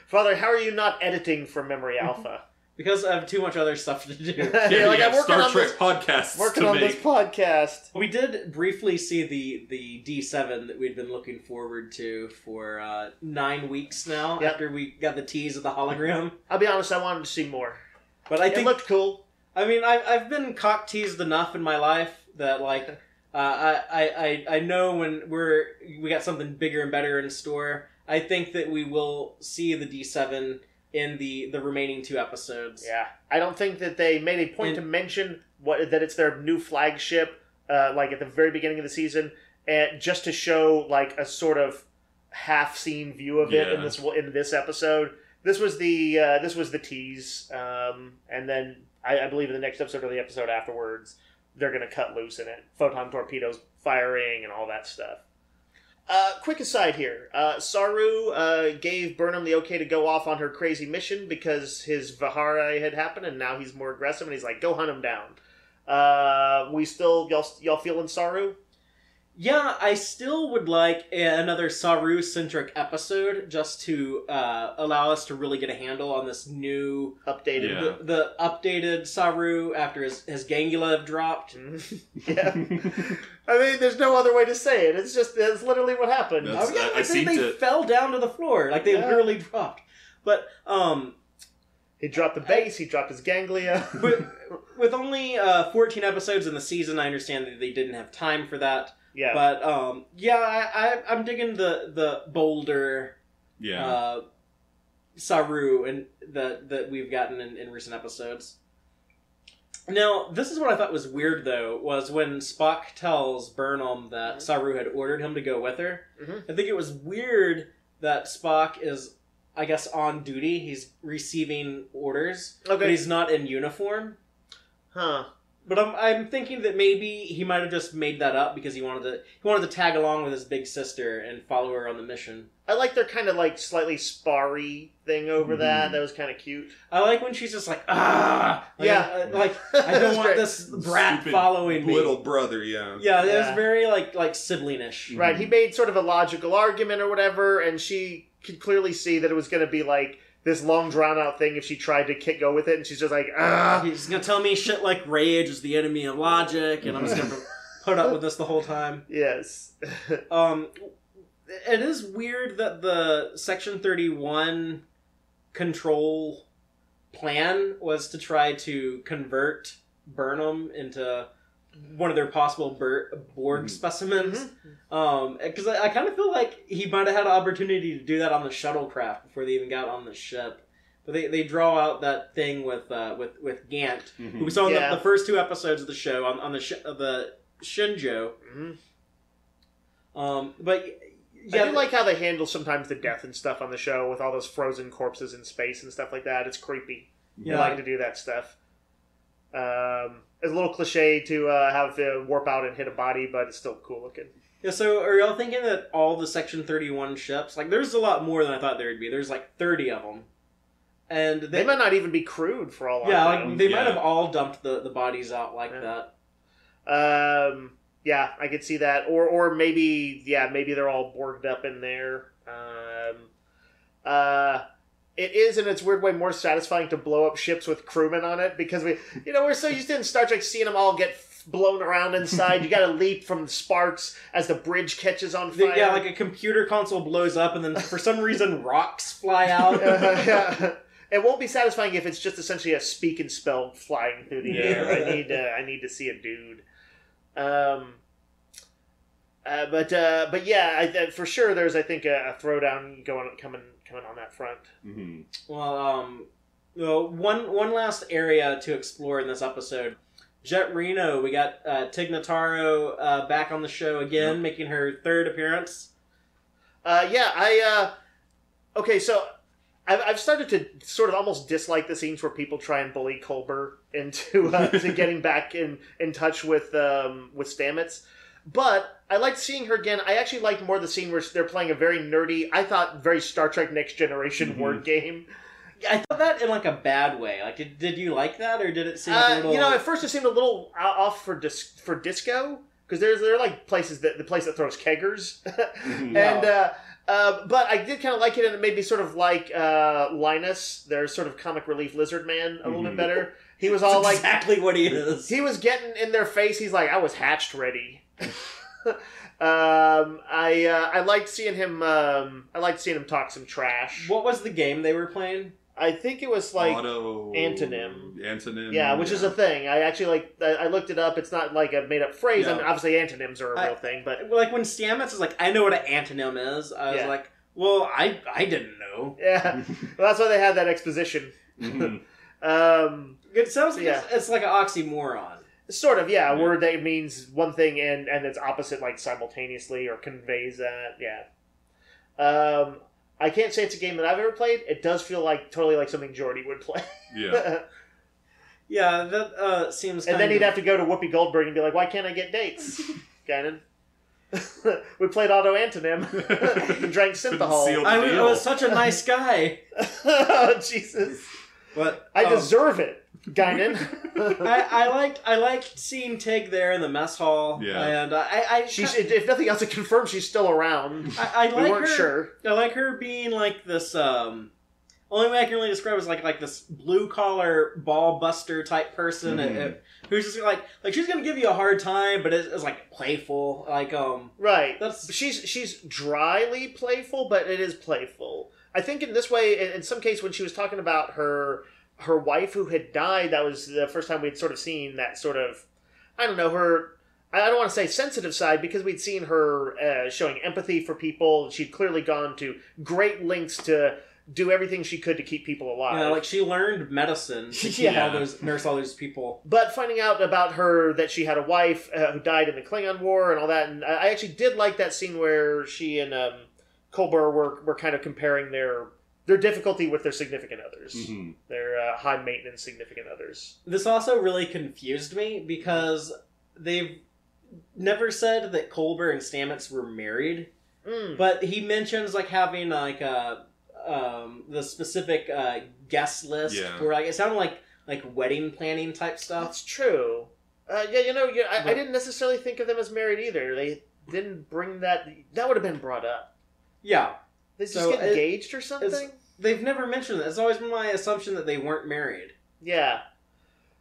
Father, how are you not editing for Memory Alpha? Because I have too much other stuff to do. Yeah, like, I'm working Star Trek podcasts. Working on this podcast. We did briefly see the D7 that we'd been looking forward to for 9 weeks now. Yep. After we got the tease of the hologram. I'll be honest, I wanted to see more. But I think it looked cool. I mean, I've been cock teased enough in my life that like I know when we got something bigger and better in store. I think that we will see the D7 in the remaining 2 episodes. Yeah. I don't think that they made a point to mention that it's their new flagship, like at the very beginning of the season, and just to show like a sort of half-seen view of it in this episode. This was the tease, and then I believe in the next episode or the episode afterwards, they're going to cut loose in it. Photon torpedoes firing and all that stuff. Quick aside here. Saru gave Burnham the okay to go off on her crazy mission because his Vihara had happened, and now he's more aggressive, and he's like, go hunt him down. Y'all feeling Saru? Yeah, I still would like another Saru-centric episode just to allow us to really get a handle on this new... Updated. The updated Saru after his gangula have dropped. Yeah. I mean, there's no other way to say it. It's literally what happened. They fell down to the floor. Like, they literally dropped. But, he dropped the base, he dropped his ganglia. with only 14 episodes in the season, I understand that they didn't have time for that. Yeah, but I'm digging the bolder Saru and that we've gotten in recent episodes. Now, this is what I thought was weird though, was when Spock tells Burnham that Saru had ordered him to go with her. Mm-hmm. I think it was weird that Spock is, I guess, on duty. He's receiving orders, but he's not in uniform. Huh. But I'm thinking that maybe he might have just made that up because he wanted to tag along with his big sister and follow her on the mission. I like their kind of like slightly sparry thing over that. That was kind of cute. I like when she's just like, I don't want this brat stupid following me. Little brother, yeah. Yeah, it was very like siblingish. Right, he made sort of a logical argument or whatever, and she could clearly see that it was going to be like this long drawn out thing if she tried to go with it, and she's just like, He's gonna tell me shit like rage is the enemy of logic, and I'm just gonna put up with this the whole time. Yes. It is weird that the Section 31 control plan was to try to convert Burnham into one of their possible Borg specimens. Because I kind of feel like he might have had an opportunity to do that on the shuttlecraft before they even got on the ship. But they draw out that thing with Gant, who we saw in the first 2 episodes of the show on the Shinjo. But I do like how they handle sometimes the death and stuff on the show with all those frozen corpses in space and stuff like that. It's creepy. I like to do that stuff. It's a little cliche to have to warp out and hit a body, but it's still cool looking. Yeah, so are y'all thinking that all the Section 31 ships, like there's a lot more than I thought there would be. There's like 30 of them. And they might not even be crewed for all I know. Yeah, like they might have all dumped the bodies out like that. Yeah, I could see that. Or maybe they're all Borged up in there. It is, in its weird way, more satisfying to blow up ships with crewmen on it, because we're so used to in Star Trek seeing them all get blown around inside. You gotta leap from the sparks as the bridge catches on fire. Yeah, like a computer console blows up and then for some reason rocks fly out. Yeah. It won't be satisfying if it's just essentially a speak and spell flying through the air. I need to see a dude. But yeah, for sure there's, I think, a throwdown coming on that front. Well, one last area to explore in this episode. Jet Reno, we got Tig Notaro back on the show again, making her 3rd appearance. Okay, so I've started to sort of almost dislike the scenes where people try and bully Culber into to getting back in touch with Stamets. But I liked seeing her again. I actually liked more the scene where they're playing a very nerdy, I thought, very Star Trek Next Generation word game. I thought that in like a bad way. Like, did you like that, or did it seem like a little... You know, at first it seemed a little off for disco, because there are like places the place that throws keggers, and but I did kind of like it, and it made me sort of like Linus, their sort of comic relief lizard man, a little bit better. He was all That's exactly what he is. He was getting in their face. He's like, I was hatched ready. I liked seeing him. I liked seeing him talk some trash. What was the game they were playing? I think it was like antonym. Yeah, which is a thing. I actually I looked it up. It's not like a made up phrase. Yeah. I mean, obviously antonyms are a real thing, but like when Stamets is like, I know what an antonym is. I was like, well, I didn't know. Yeah, well, that's why they had that exposition. It sounds like it's like an oxymoron. Sort of, yeah. A word that means one thing and its opposite, like simultaneously, or conveys that. Yeah. I can't say it's a game that I've ever played. It does feel like totally like something Jordy would play. Yeah. Yeah, that seems. And then he'd have to go to Whoopi Goldberg and be like, "Why can't I get dates, Guinan?" We played auto antonym and drank synthahol. I was such a nice guy. Oh Jesus! But I deserve it. Guinan. I liked seeing Tig there in the mess hall. Yeah. And she's, if nothing else, it confirms she's still around. We weren't sure. I like her being like this. Only way I can really describe is like this blue collar ball buster type person who's just like she's gonna give you a hard time, but it's like playful. Like right. She's dryly playful, but it is playful. I think in this way, in some case, when she was talking about her wife who had died, that was the first time we'd sort of seen that sort of, I don't know, her, I don't want to say sensitive side, because we'd seen her showing empathy for people. She'd clearly gone to great lengths to do everything she could to keep people alive. Yeah, like she learned medicine to keep nurse all those people. But finding out about her, that she had a wife who died in the Klingon War and all that, and I actually did like that scene where she and Colbert were kind of comparing their difficulty with their significant others. Their high-maintenance significant others. This also really confused me, because they've never said that Colbert and Stamets were married, but he mentions like having like the specific guest list where like it sounded like wedding planning type stuff. That's true. I didn't necessarily think of them as married either. They didn't bring that. That would have been brought up. Yeah. They just get engaged or something? They've never mentioned that. It's always been my assumption that they weren't married. Yeah.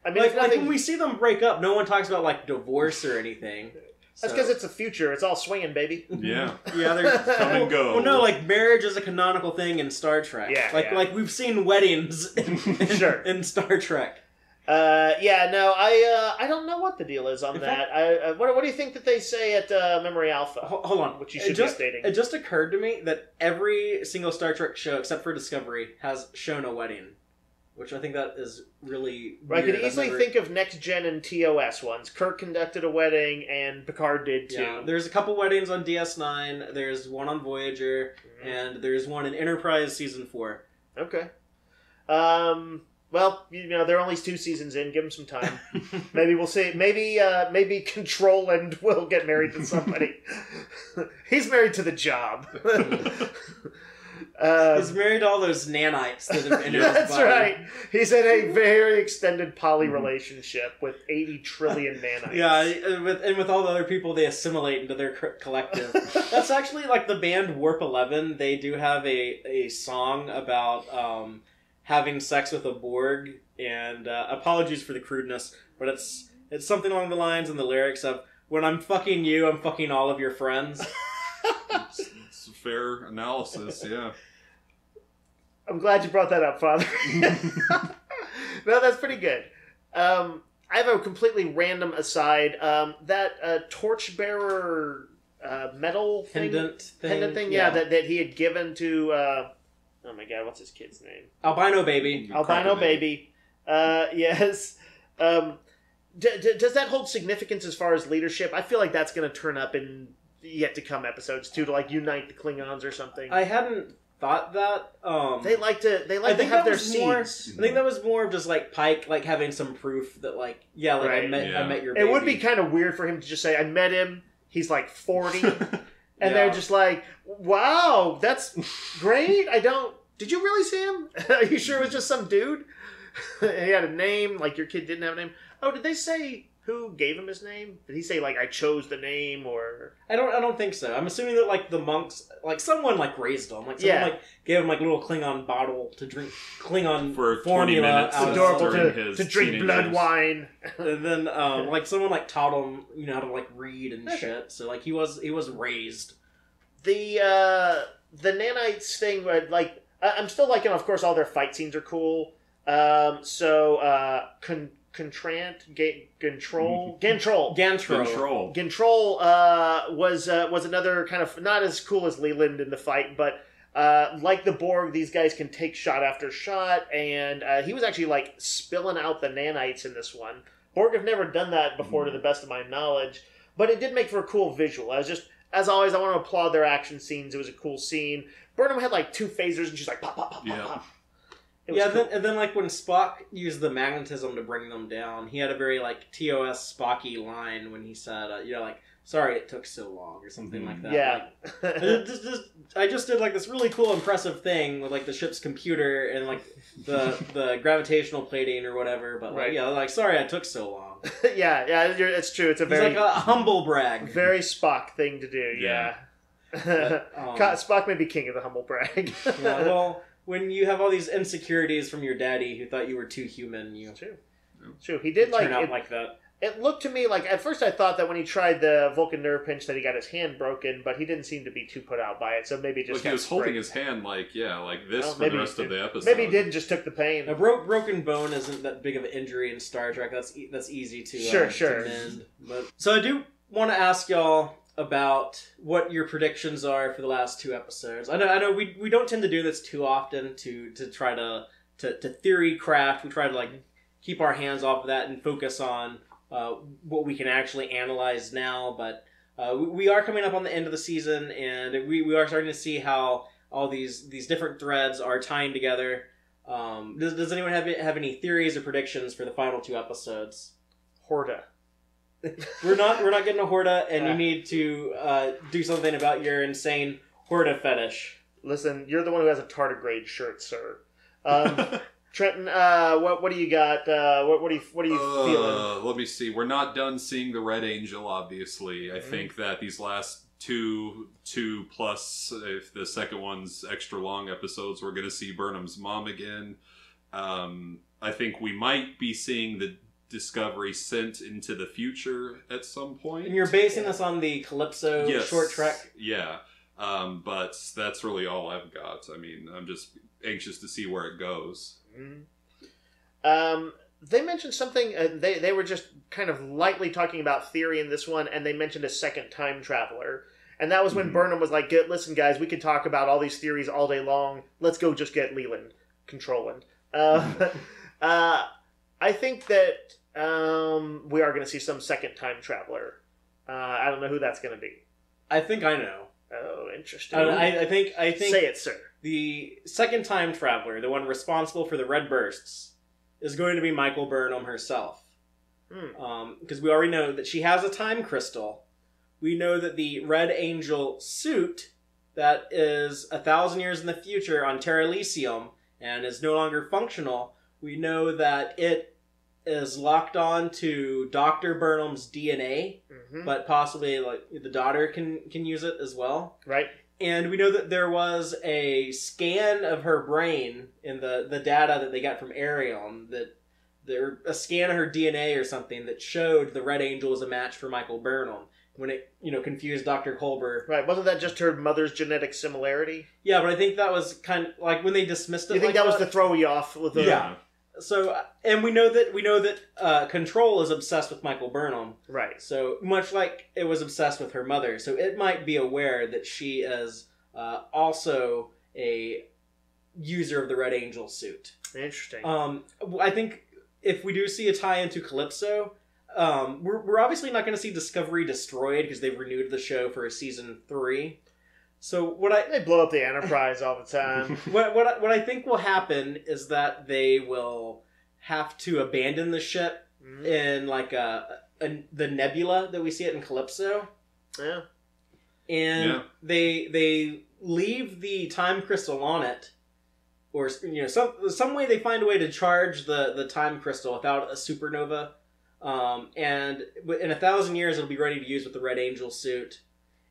I mean, like when we see them break up, no one talks about like divorce or anything. That's because it's the future. It's all swinging, baby. Yeah. Yeah, they're come and go. Well, no, like marriage is a canonical thing in Star Trek. Yeah. Like we've seen weddings in Star Trek. I don't know what the deal is on that. What do you think that they say at Memory Alpha? Hold on, which you should be stating. It just occurred to me that every single Star Trek show, except for Discovery, has shown a wedding, which I think that is really weird. I could easily think of Next Gen and TOS ones. Kirk conducted a wedding, and Picard did too. Yeah, there's a couple weddings on DS9. There's one on Voyager, and there's one in Enterprise Season 4. Okay. Well, they're only 2 seasons in. Give them some time. Maybe we'll see. Maybe Control and will get married to somebody. He's married to the job. He's married to all those nanites that have entered his body. That's right. He's in a very extended poly relationship with 80 trillion nanites. Yeah, with all the other people they assimilate into their collective. That's actually like the band Warp 11. They do have a song about having sex with a Borg, and apologies for the crudeness, but it's something along the lines in the lyrics of, when I'm fucking you, I'm fucking all of your friends. It's a fair analysis, yeah. I'm glad you brought that up, Father. No, that's pretty good. I have a completely random aside. That torchbearer metal pendant thing, that he had given to... oh my god, what's his kid's name? Albino Baby. Albino Baby. Yes. Does that hold significance as far as leadership? I feel like that's going to turn up in yet to come episodes too, to like unite the Klingons or something. I hadn't thought that. They like to have their seeds. I think that was more of just like Pike like having some proof that I met your baby. It would be kind of weird for him to just say, I met him, he's like 40. And they're just like, wow, that's great. did you really see him? Are you sure it was just some dude? He had a name, like your kid didn't have a name. Oh, did they say who gave him his name? Did he say, like, I chose the name, or... I don't think so. I'm assuming that, like, the monks, like, someone, like, raised him. Like, someone, like, gave him, like, a little Klingon bottle to drink Klingon for formula. 20 minutes. Adorable to drink blood wine. And then, like, someone, like, taught him, you know, how to, like, read and shit. So, like, he was raised. The nanites thing, like, I'm still liking, of course, all their fight scenes are cool. Gantrol was another kind of not as cool as Leland in the fight, but like the Borg, these guys can take shot after shot, and he was actually like spilling out the nanites in this one. Borg have never done that before, to the best of my knowledge, but it did make for a cool visual. As always, I want to applaud their action scenes. It was a cool scene. Burnham had like 2 phasers, and she's like pop, pop, pop, pop, pop. Yeah, cool. And then like when Spock used the magnetism to bring them down, he had a very like TOS Spocky line when he said, you know, like, sorry it took so long, or something like that. Yeah. Like, I just did like this really cool, impressive thing with like the ship's computer and like the gravitational plating or whatever, but like, yeah, like, sorry it took so long. yeah, it's true. It's a very... It's like a humble brag. Very Spock thing to do, yeah. But, Spock may be king of the humble brag. Yeah, well... When you have all these insecurities from your daddy who thought you were too human, you True. He did turn out like that. It looked to me like, at first I thought that when he tried the Vulcan nerve pinch that he got his hand broken, but he didn't seem to be too put out by it, so maybe just... Like he was holding his hand like this for the rest of the episode. Maybe he did and just took the pain. A broken bone isn't that big of an injury in Star Trek. That's easy to to mend. But, so I do want to ask y'all about what your predictions are for the last 2 episodes. I know we don't tend to do this too often to try to theory craft. We try to like keep our hands off of that and focus on what we can actually analyze now. But we are coming up on the end of the season, and we are starting to see how all these different threads are tying together. Does anyone have any theories or predictions for the final 2 episodes? Horta. We're not getting a Horta, and you need to do something about your insane Horta fetish. Listen, you're the one who has a tardigrade shirt, sir. Trenton, what do you got? What are you feeling? Let me see. We're not done seeing the Red Angel, obviously. I think that these last two plus, if the second one's extra long episodes, we're going to see Burnham's mom again. I think we might be seeing the Discovery sent into the future at some point. And you're basing this on the Calypso short trek? Yeah. But that's really all I've got. I mean, I'm just anxious to see where it goes. They mentioned something, they were just kind of lightly talking about theory in this one, and they mentioned a second time traveler. And that was when Burnham was like, listen guys, we could talk about all these theories all day long. Let's go just get Leland controlling. I think that we are going to see some second time traveler. I don't know who that's going to be. I think I know. Oh, interesting. I think. Say it, sir. The second time traveler, the one responsible for the red bursts, is going to be Michael Burnham herself. Because we already know that she has a time crystal. We know that the Red Angel suit that is 1,000 years in the future on Terra Elysium and is no longer functional. We know that it is locked on to Dr. Burnham's DNA, but possibly like the daughter can use it as well. Right. And we know that there was a scan of her brain in the data that they got from Yeon, that there a scan of her DNA or something that showed the Red Angel was a match for Michael Burnham when it confused Dr. Colbert. Right. Wasn't that just her mother's genetic similarity? Yeah, but I think that was kind of like when they dismissed it. You think that was to throw you off with the... Yeah. So, and we know that Control is obsessed with Michael Burnham. Right. So, much like it was obsessed with her mother. So, it might be aware that she is also a user of the Red Angel suit. Interesting. I think if we do see a tie into Calypso, we're obviously not going to see Discovery destroyed because they've renewed the show for season 3. So they blow up the Enterprise all the time. What I think will happen is that they will have to abandon the ship in like the nebula that we see it in Calypso. Yeah. And they leave the time crystal on it, or some way they find a way to charge the time crystal without a supernova, and in 1,000 years it'll be ready to use with the Red Angel suit.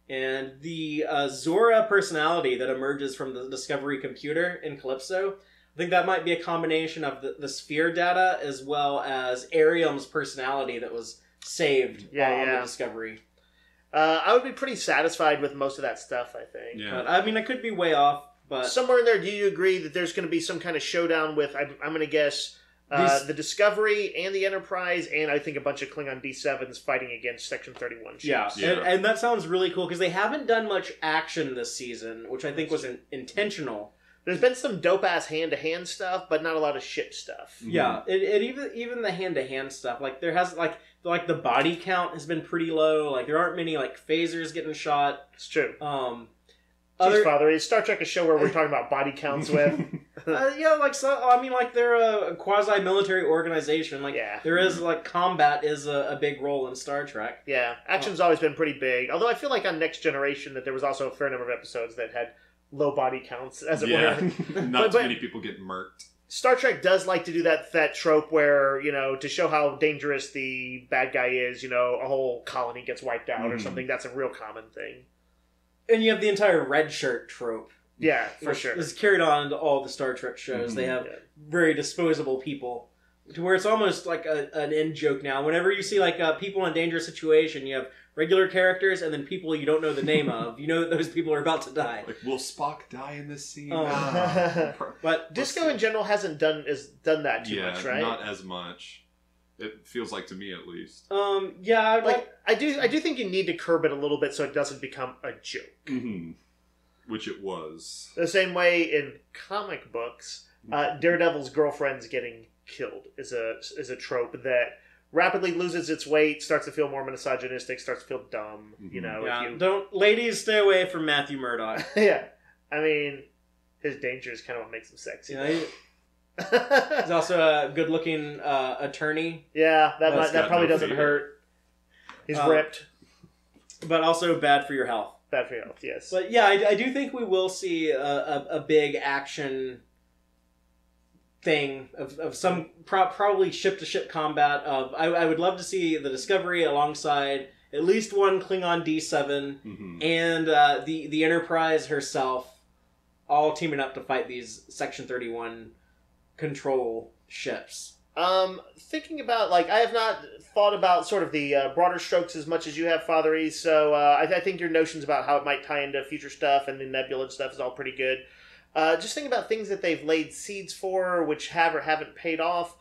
And the Zora personality that emerges from the Discovery computer in Calypso, I think that might be a combination of the sphere data as well as Arium's personality that was saved on the Discovery. I would be pretty satisfied with most of that stuff, I think. Yeah. But, I mean, I could be way off, but... Somewhere in there, do you agree that there's going to be some kind of showdown with, I'm going to guess, the Discovery and the Enterprise, and I think a bunch of Klingon D7s fighting against Section 31 ships. Yeah. And that sounds really cool, because they haven't done much action this season, which I think was intentional. There's been some dope-ass hand-to-hand stuff, but not a lot of ship stuff. Yeah, even the hand-to-hand stuff, like, there has, like the body count has been pretty low, like, there aren't many, like, phasers getting shot. It's true. Jeez, Father, is Star Trek a show where we're talking about body counts with? Yeah, like, so, I mean, like, they're a quasi-military organization, like, there is, like, combat is a big role in Star Trek. Yeah, action's always been pretty big, although I feel like on Next Generation that there was also a fair number of episodes that had low body counts, as it were. Not too many people get murked. Star Trek does like to do that trope where, to show how dangerous the bad guy is, a whole colony gets wiped out or something. That's a real common thing. And you have the entire red shirt trope. Yeah, for sure. It's carried on to all the Star Trek shows. They have very disposable people, to where it's almost like an in joke now. Whenever you see like people in a dangerous situation, you have regular characters and then people you don't know the name of. You know that those people are about to die. Like, will Spock die in this scene? But Disco in general hasn't done that too much, right? Not as much. It feels like to me, at least. Yeah, I do think you need to curb it a little bit so it doesn't become a joke. Mm-hmm. Which it was. The same way in comic books, Daredevil's girlfriend's getting killed is a trope that rapidly loses its weight, starts to feel more misogynistic, starts to feel dumb. Don't ladies stay away from Matthew Murdoch. Yeah, I mean, his danger is kind of what makes him sexy. He's also a good-looking attorney. Yeah, that probably doesn't hurt. He's ripped, but also bad for your health. Bad for your health, yes. But yeah, I do think we will see a big action thing of some probably ship-to-ship combat. I would love to see the Discovery alongside at least one Klingon D7 and the Enterprise herself, all teaming up to fight these Section 31 control ships. Thinking about, I have not thought about sort of the broader strokes as much as you have, Fatheree, so I think your notions about how it might tie into future stuff and the Nebula stuff is all pretty good. Just think about things that they've laid seeds for, which have or haven't paid off.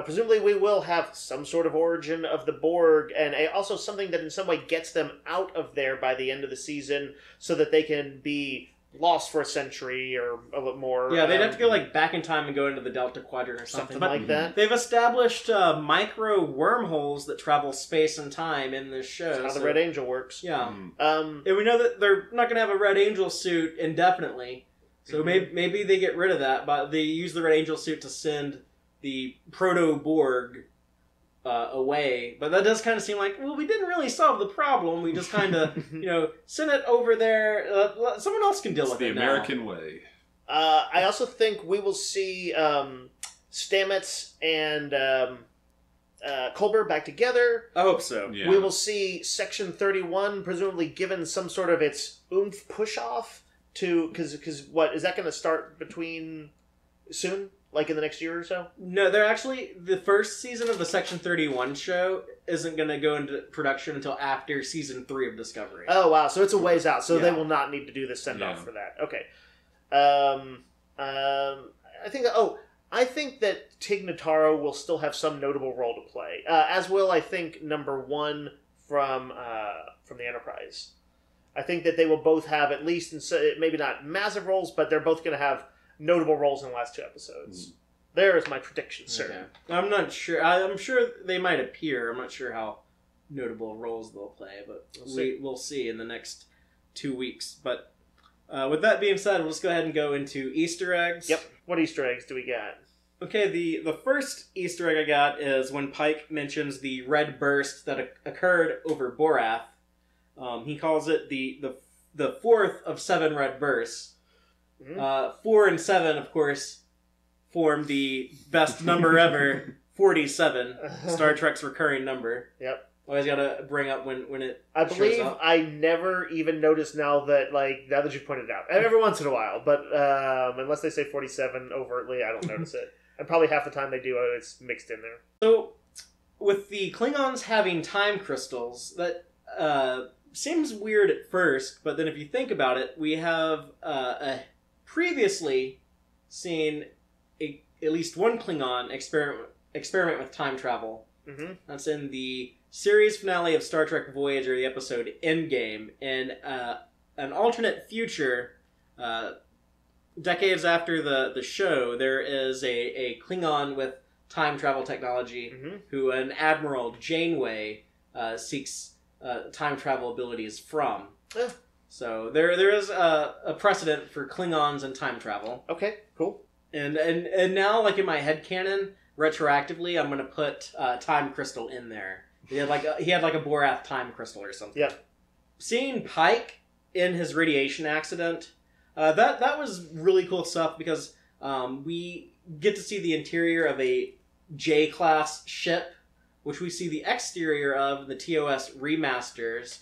Presumably we will have some sort of origin of the Borg, and also something that in some way gets them out of there by the end of the season, so that they can be lost for a century or a little more. Yeah, they'd have to go back in time and go into the Delta Quadrant or something like that. They've established micro wormholes that travel space and time in this show. That's how the Red Angel works. Yeah. And we know that they're not going to have a Red Angel suit indefinitely. So maybe they get rid of that, but they use the Red Angel suit to send the Proto-Borg away. But that does kind of seem like, well, we didn't really solve the problem. We just kind of, send it over there. Someone else can deal with it now. The American way. I also think we will see Stamets and Culber back together. I hope so. Yeah. We will see Section 31 presumably given some sort of its oomph push-off to... Because what, is that going to start between soon? Like in the next year or so? No, they're actually... The first season of the Section 31 show isn't going to go into production until after Season 3 of Discovery. Oh, wow. So it's a ways out. So they will not need to do the send-off for that. Okay. I think that Tig Notaro will still have some notable role to play. As will, I think, number 1 from the Enterprise. I think that they will both have at least, maybe not massive roles, but they're both going to have notable roles in the last 2 episodes. There is my prediction, sir. Okay. I'm not sure. I'm sure they might appear. I'm not sure how notable roles they'll play, but we'll see in the next 2 weeks. But with that being said, we'll just go ahead and go into Easter eggs. Yep. What Easter eggs do we got? Okay, the first Easter egg I got is when Pike mentions the red burst that occurred over Borath. He calls it the fourth of 7 red bursts. 4 and 7, of course, form the best number ever, 47, Star Trek's recurring number. Yep. Always gotta bring up when it I shows believe up. I never even noticed now that you pointed it out. Every once in a while, but unless they say 47 overtly, I don't notice it. And probably half the time they do, it's mixed in there. So, with the Klingons having time crystals, that seems weird at first, but then if you think about it, we have previously seen at least one Klingon experiment with time travel. Mm-hmm. That's in the series finale of Star Trek Voyager, the episode Endgame. In an alternate future, decades after the show, there is a Klingon with time travel technology who an Admiral Janeway seeks time travel abilities from. So there is a precedent for Klingons and time travel. Okay, cool. And now, like in my headcanon, retroactively, I'm going to put time crystal in there. He had like a Borath time crystal or something. Yep. Seeing Pike in his radiation accident, that was really cool stuff because we get to see the interior of a J-class ship, which we see the exterior of in the TOS remasters.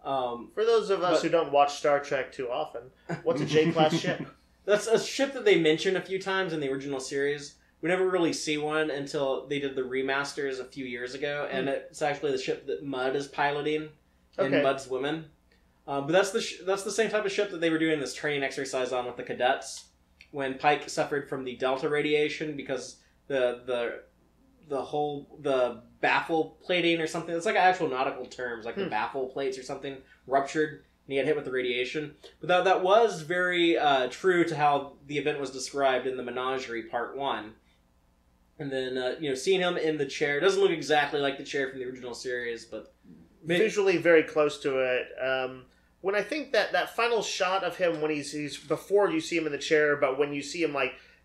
For those of us who don't watch Star Trek too often, what's a J-class ship? That's a ship that they mention a few times in the original series. We never really see one until they did the remasters a few years ago, and it's actually the ship that Mudd is piloting in Mudd's Women. But that's the same type of ship that they were doing this training exercise on with the cadets when Pike suffered from the delta radiation because the baffle plating or something. It's like actual nautical terms, like the baffle plates or something ruptured, and he had hit with the radiation. But that was very true to how the event was described in the Menagerie Part 1. And then, seeing him in the chair, doesn't look exactly like the chair from the original series, but visually very close to it. When I think that final shot of him when he's before you see him in the chair, but when you see him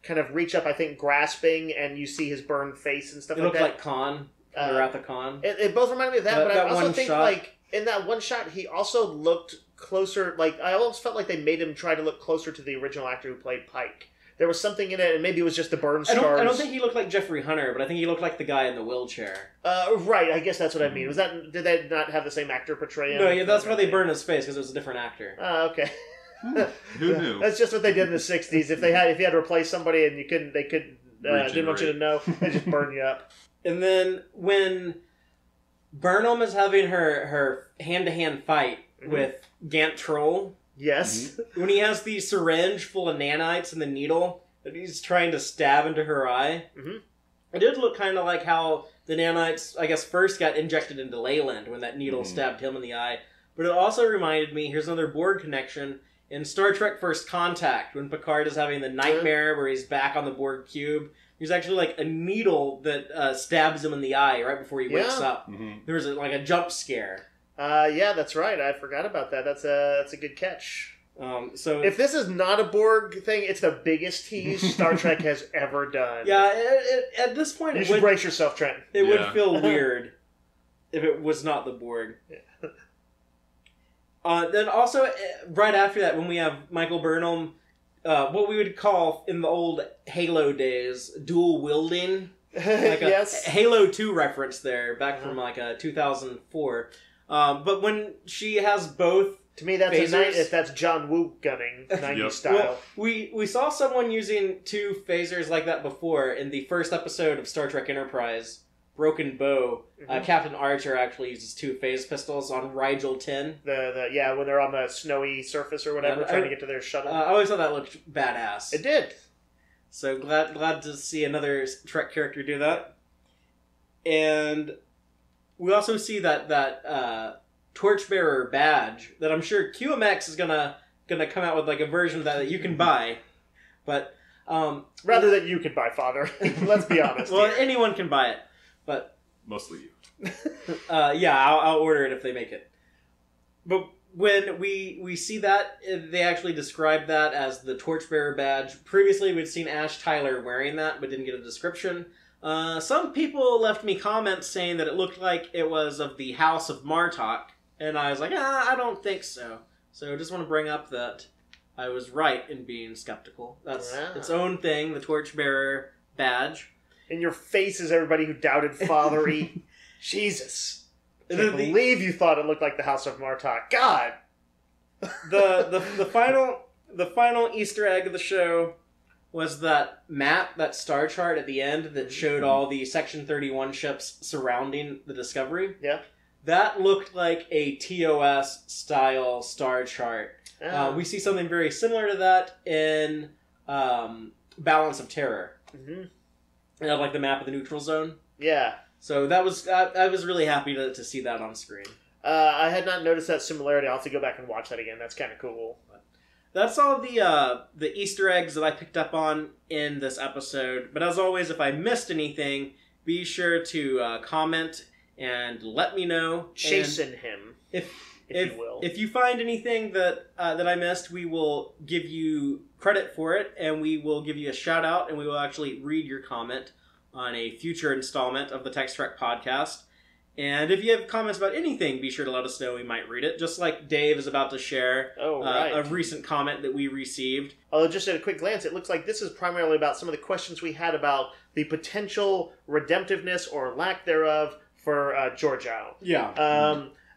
kind of reach up, I think grasping, and you see his burned face and stuff it like that. It looked like Khan. They're at the Khan. It both reminded me of that, but I also think shot. in that one shot, he also looked closer. I almost felt like they made him try to look closer to the original actor who played Pike. There was something in it, and maybe it was just the burn scars. I don't think he looked like Jeffrey Hunter, but I think he looked like the guy in the wheelchair. Right, I guess that's what I mean. Did they not have the same actor portray him? No, yeah, that's why they burned his face, because it was a different actor. Okay. Who knew? That's just what they did in the 60s. If you had to replace somebody and they didn't want you to know, they just burn you up. And then when Burnham is having her hand-to-hand fight with Gant Troll. Yes. When he has the syringe full of nanites and the needle that he's trying to stab into her eye. It did look kind of like how the nanites, I guess, first got injected into Leland when that needle stabbed him in the eye. But it also reminded me, here's another Borg connection, in Star Trek First Contact, when Picard is having the nightmare where he's back on the Borg cube. There's actually like a needle that stabs him in the eye right before he wakes up. There was a jump scare. Yeah, that's right. I forgot about that. That's a good catch. So if this is not a Borg thing, it's the biggest tease Star Trek has ever done. Yeah, at this point, you should brace yourself, Trent. It would feel weird if it was not the Borg. Then also, right after that, when we have Michael Burnham, what we would call in the old Halo days, dual wielding, like a Halo 2 reference there, back from 2004. But when she has both, to me that's that's John Woo gunning 90s style. Well, we saw someone using two phasers like that before in the first episode of Star Trek Enterprise, Broken Bow. Captain Archer actually uses two phase pistols on Rigel 10. When they're on the snowy surface or whatever, trying to get to their shuttle. I always thought that looked badass. It did. So glad to see another Trek character do that. And we also see that Torchbearer badge that I'm sure QMX is gonna come out with a version of that you can buy, but rather that you could buy, Father. Let's be honest. Well, anyone can buy it, but mostly you. I'll order it if they make it. But when we see that, they actually describe that as the Torchbearer badge. Previously, we'd seen Ash Tyler wearing that, but didn't get a description. Some people left me comments saying that it looked like it was of the House of Martok, and I was like, I don't think so. So I just want to bring up that I was right in being skeptical. That's its own thing, the Torchbearer badge. In your face is everybody who doubted Fatheree. Jesus. I can't believe you thought it looked like the House of Martok. God! The final Easter egg of the show was that map, that star chart at the end that showed all the Section 31 ships surrounding the Discovery. Yeah. That looked like a TOS-style star chart. Oh. We see something very similar to that in Balance of Terror. Mm-hmm. And like the map of the neutral zone. Yeah. So that was I was really happy to see that on screen. I had not noticed that similarity. I'll have to go back and watch that again. That's kind of cool. That's all the Easter eggs that I picked up on in this episode. But as always, if I missed anything, be sure to comment and let me know. Chasten him, if you will. If you find anything that I missed, we will give you credit for it, and we will give you a shout out, and we will actually read your comment on a future installment of the Tex-Trek podcast. And if you have comments about anything, be sure to let us know. We might read it, just like Dave is about to share a recent comment that we received. Although just at a quick glance, it looks like this is primarily about some of the questions we had about the potential redemptiveness or lack thereof for Georgiou. Yeah.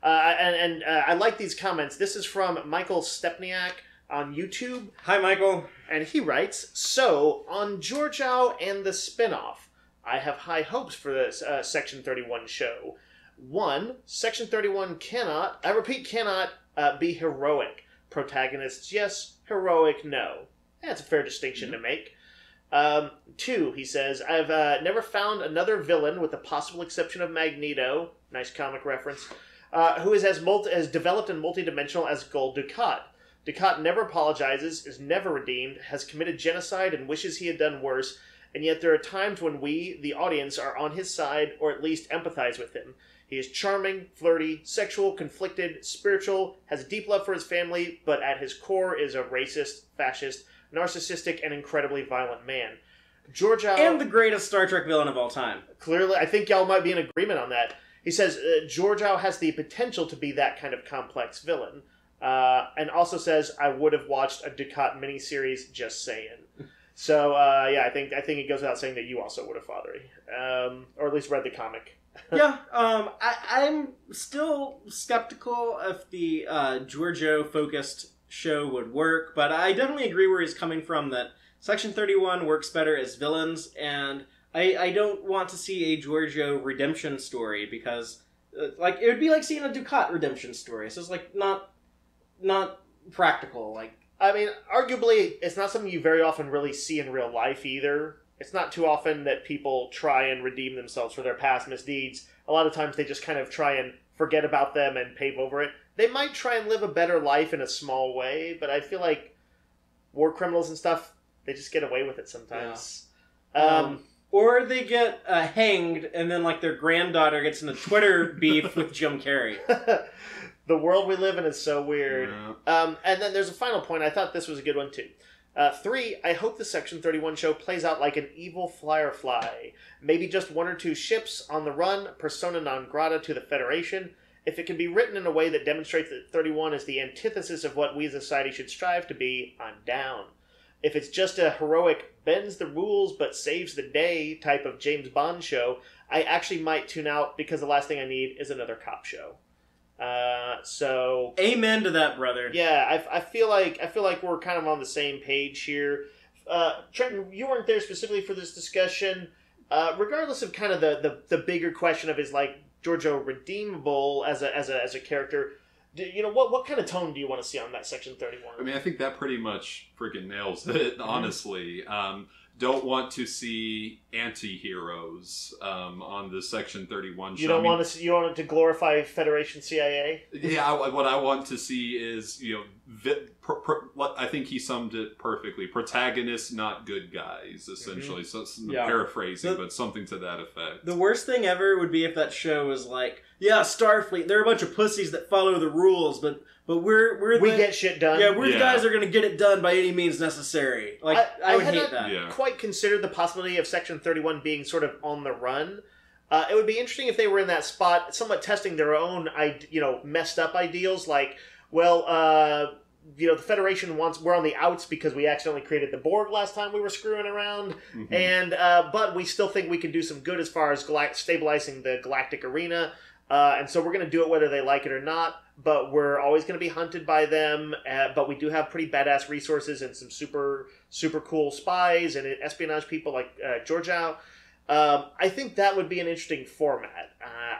I like these comments. This is from Michael Stepniak on YouTube. Hi, Michael. And he writes, so, on Georgiou and the spinoff, I have high hopes for this Section 31 show. 1. Section 31 cannot, I repeat, cannot be heroic. Protagonists, yes. Heroic, no. That's a fair distinction to make. 2, he says, I've never found another villain, with the possible exception of Magneto, nice comic reference, who is as developed and multidimensional as Gul Dukat. Dukat never apologizes, is never redeemed, has committed genocide and wishes he had done worse, and yet there are times when we, the audience, are on his side, or at least empathize with him. He is charming, flirty, sexual, conflicted, spiritual, has a deep love for his family, but at his core is a racist, fascist, narcissistic, and incredibly violent man. Georgiou... And the greatest Star Trek villain of all time. Clearly, I think y'all might be in agreement on that. He says, Georgiou has the potential to be that kind of complex villain. And also says, I would have watched a Dukat miniseries, just saying. So, yeah, I think it goes without saying that you also would have, Fatheree. Or at least read the comic. Yeah, I'm still skeptical if the Georgiou-focused show would work, but I definitely agree where he's coming from, that Section 31 works better as villains, and I don't want to see a Georgiou redemption story, because, like, it would be like seeing a Dukat redemption story. So it's, like, not practical, like... I mean, arguably, it's not something you very often really see in real life, either. It's not too often that people try and redeem themselves for their past misdeeds. A lot of times they just kind of try and forget about them and pave over it. They might try and live a better life in a small way, but I feel like war criminals and stuff, they just get away with it sometimes. Yeah. Or they get hanged, and then like their granddaughter gets in a Twitter beef with Jim Carrey. The world we live in is so weird. Yeah. And then there's a final point. I thought this was a good one, too. 3, I hope the Section 31 show plays out like an evil Firefly. Maybe just 1 or 2 ships on the run, persona non grata to the Federation. If it can be written in a way that demonstrates that 31 is the antithesis of what we as a society should strive to be, I'm down. If it's just a heroic, bends the rules but saves the day type of James Bond show, I actually might tune out, because the last thing I need is another cop show. So amen to that, brother. Yeah, I feel like we're kind of on the same page here. Trent, you weren't there specifically for this discussion. Regardless of kind of the bigger question of is like Georgiou redeemable as a character, what kind of tone do you want to see on that Section 31? I mean, I think that pretty much freaking nails it. Honestly. Don't want to see anti-heroes on the Section 31 show. You don't want to see, you want it to glorify Federation CIA? Yeah, what I want to see is, I think he summed it perfectly. Protagonists, not good guys, essentially. So paraphrasing, but something to that effect. The worst thing ever would be if that show was like, yeah, Starfleet, they're a bunch of pussies that follow the rules, but we get shit done. Yeah, we're the guys that are going to get it done by any means necessary. Like, I would hate that. Yeah. Quite considered the possibility of Section 31 being sort of on the run. It would be interesting if they were in that spot, somewhat testing their own, messed up ideals. Like, well, the Federation we're on the outs because we accidentally created the Borg last time we were screwing around, and but we still think we can do some good as far as stabilizing the galactic arena, and so we're going to do it whether they like it or not. But we're always going to be hunted by them. But we do have pretty badass resources and some super cool spies and espionage people like Georgiou. I think that would be an interesting format.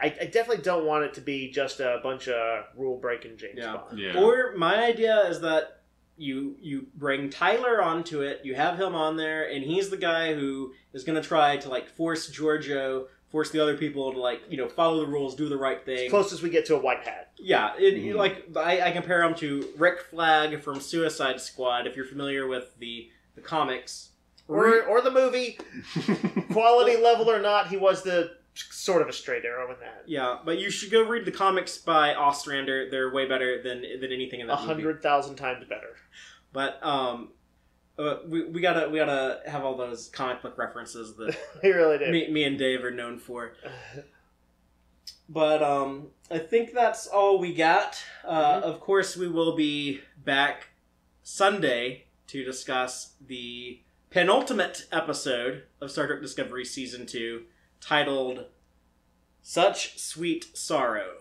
I definitely don't want it to be just a bunch of rule-breaking James Bond. Yeah. Or my idea is that you bring Tyler onto it, you have him on there, and he's the guy who is going to try to like force the other people to follow the rules, do the right thing. As close as we get to a white hat. Yeah, I compare him to Rick Flag from Suicide Squad, if you're familiar with the comics. Or the movie, quality level or not, he was the sort of a straight arrow in that. Yeah, but you should go read the comics by Ostrander. They're way better than anything in that movie. 100,000 times better. But we gotta have all those comic book references that we really do. Me and Dave are known for. But I think that's all we got. Of course, we will be back Sunday to discuss the penultimate episode of Star Trek Discovery Season 2, titled Such Sweet Sorrow.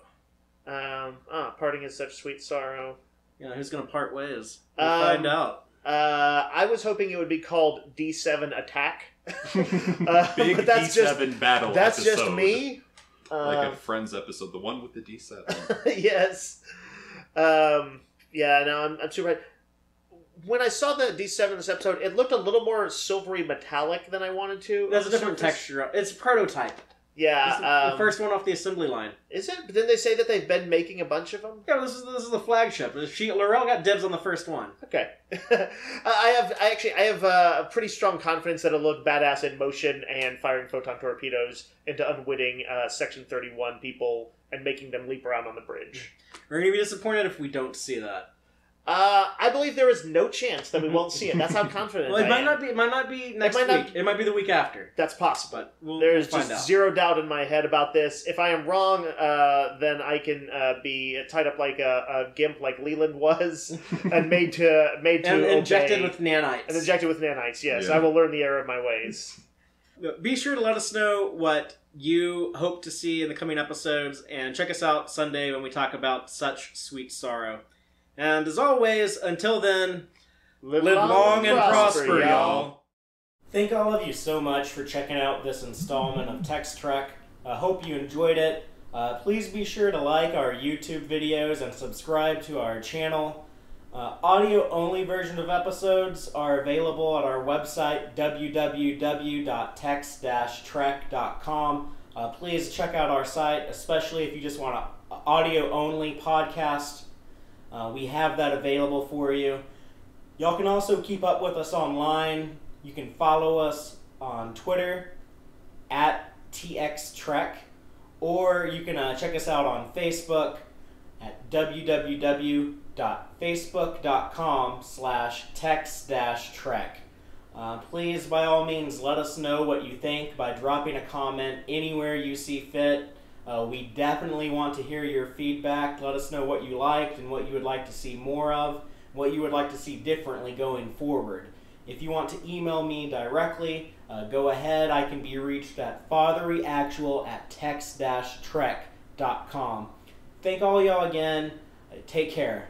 Parting is such sweet sorrow. Yeah, who's going to part ways? We'll find out. I was hoping it would be called D7 Attack. Big but that's D7 battle That's episode. just me. Like a Friends episode, the one with the D7. Yes. I'm super... When I saw the D7 in this episode, it looked a little more silvery metallic than I wanted to. There's a different texture. It's a prototype. Yeah. The first one off the assembly line. Is it? But didn't they say that they've been making a bunch of them? Yeah, this is the flagship. L'Oreal got dibs on the first one. Okay. I have a pretty strong confidence that it'll look badass in motion and firing photon torpedoes into unwitting Section 31 people and making them leap around on the bridge. We're going to be disappointed if we don't see that. I believe there is no chance that we won't see it. That's how confident well, I am. It might not be next week. It might be the week after. That's possible. But There's we'll just zero doubt in my head about this. If I am wrong, then I can be tied up like a gimp, like Leland was, and made to and injected with nanites. And injected with nanites. Yes, yeah. I will learn the error of my ways. Be sure to let us know what you hope to see in the coming episodes, and check us out Sunday when we talk about Such Sweet Sorrow. And as always, until then, live long and prosper, y'all. Thank all of you so much for checking out this installment of Tex-Trek. I hope you enjoyed it. Please be sure to like our YouTube videos and subscribe to our channel. Audio-only version of episodes are available at our website, www.tex-trek.com. Please check out our site, especially if you just want an audio-only podcast. We have that available for you. Y'all can also keep up with us online. You can follow us on Twitter at TXTrek, or you can check us out on Facebook at www.facebook.com/tex-trek. Please, by all means, let us know what you think by dropping a comment anywhere you see fit. We definitely want to hear your feedback. Let us know what you liked and what you would like to see more of, what you would like to see differently going forward. If you want to email me directly, go ahead. I can be reached at fathereeactual@tex-trek.com. Thank all y'all again. Take care.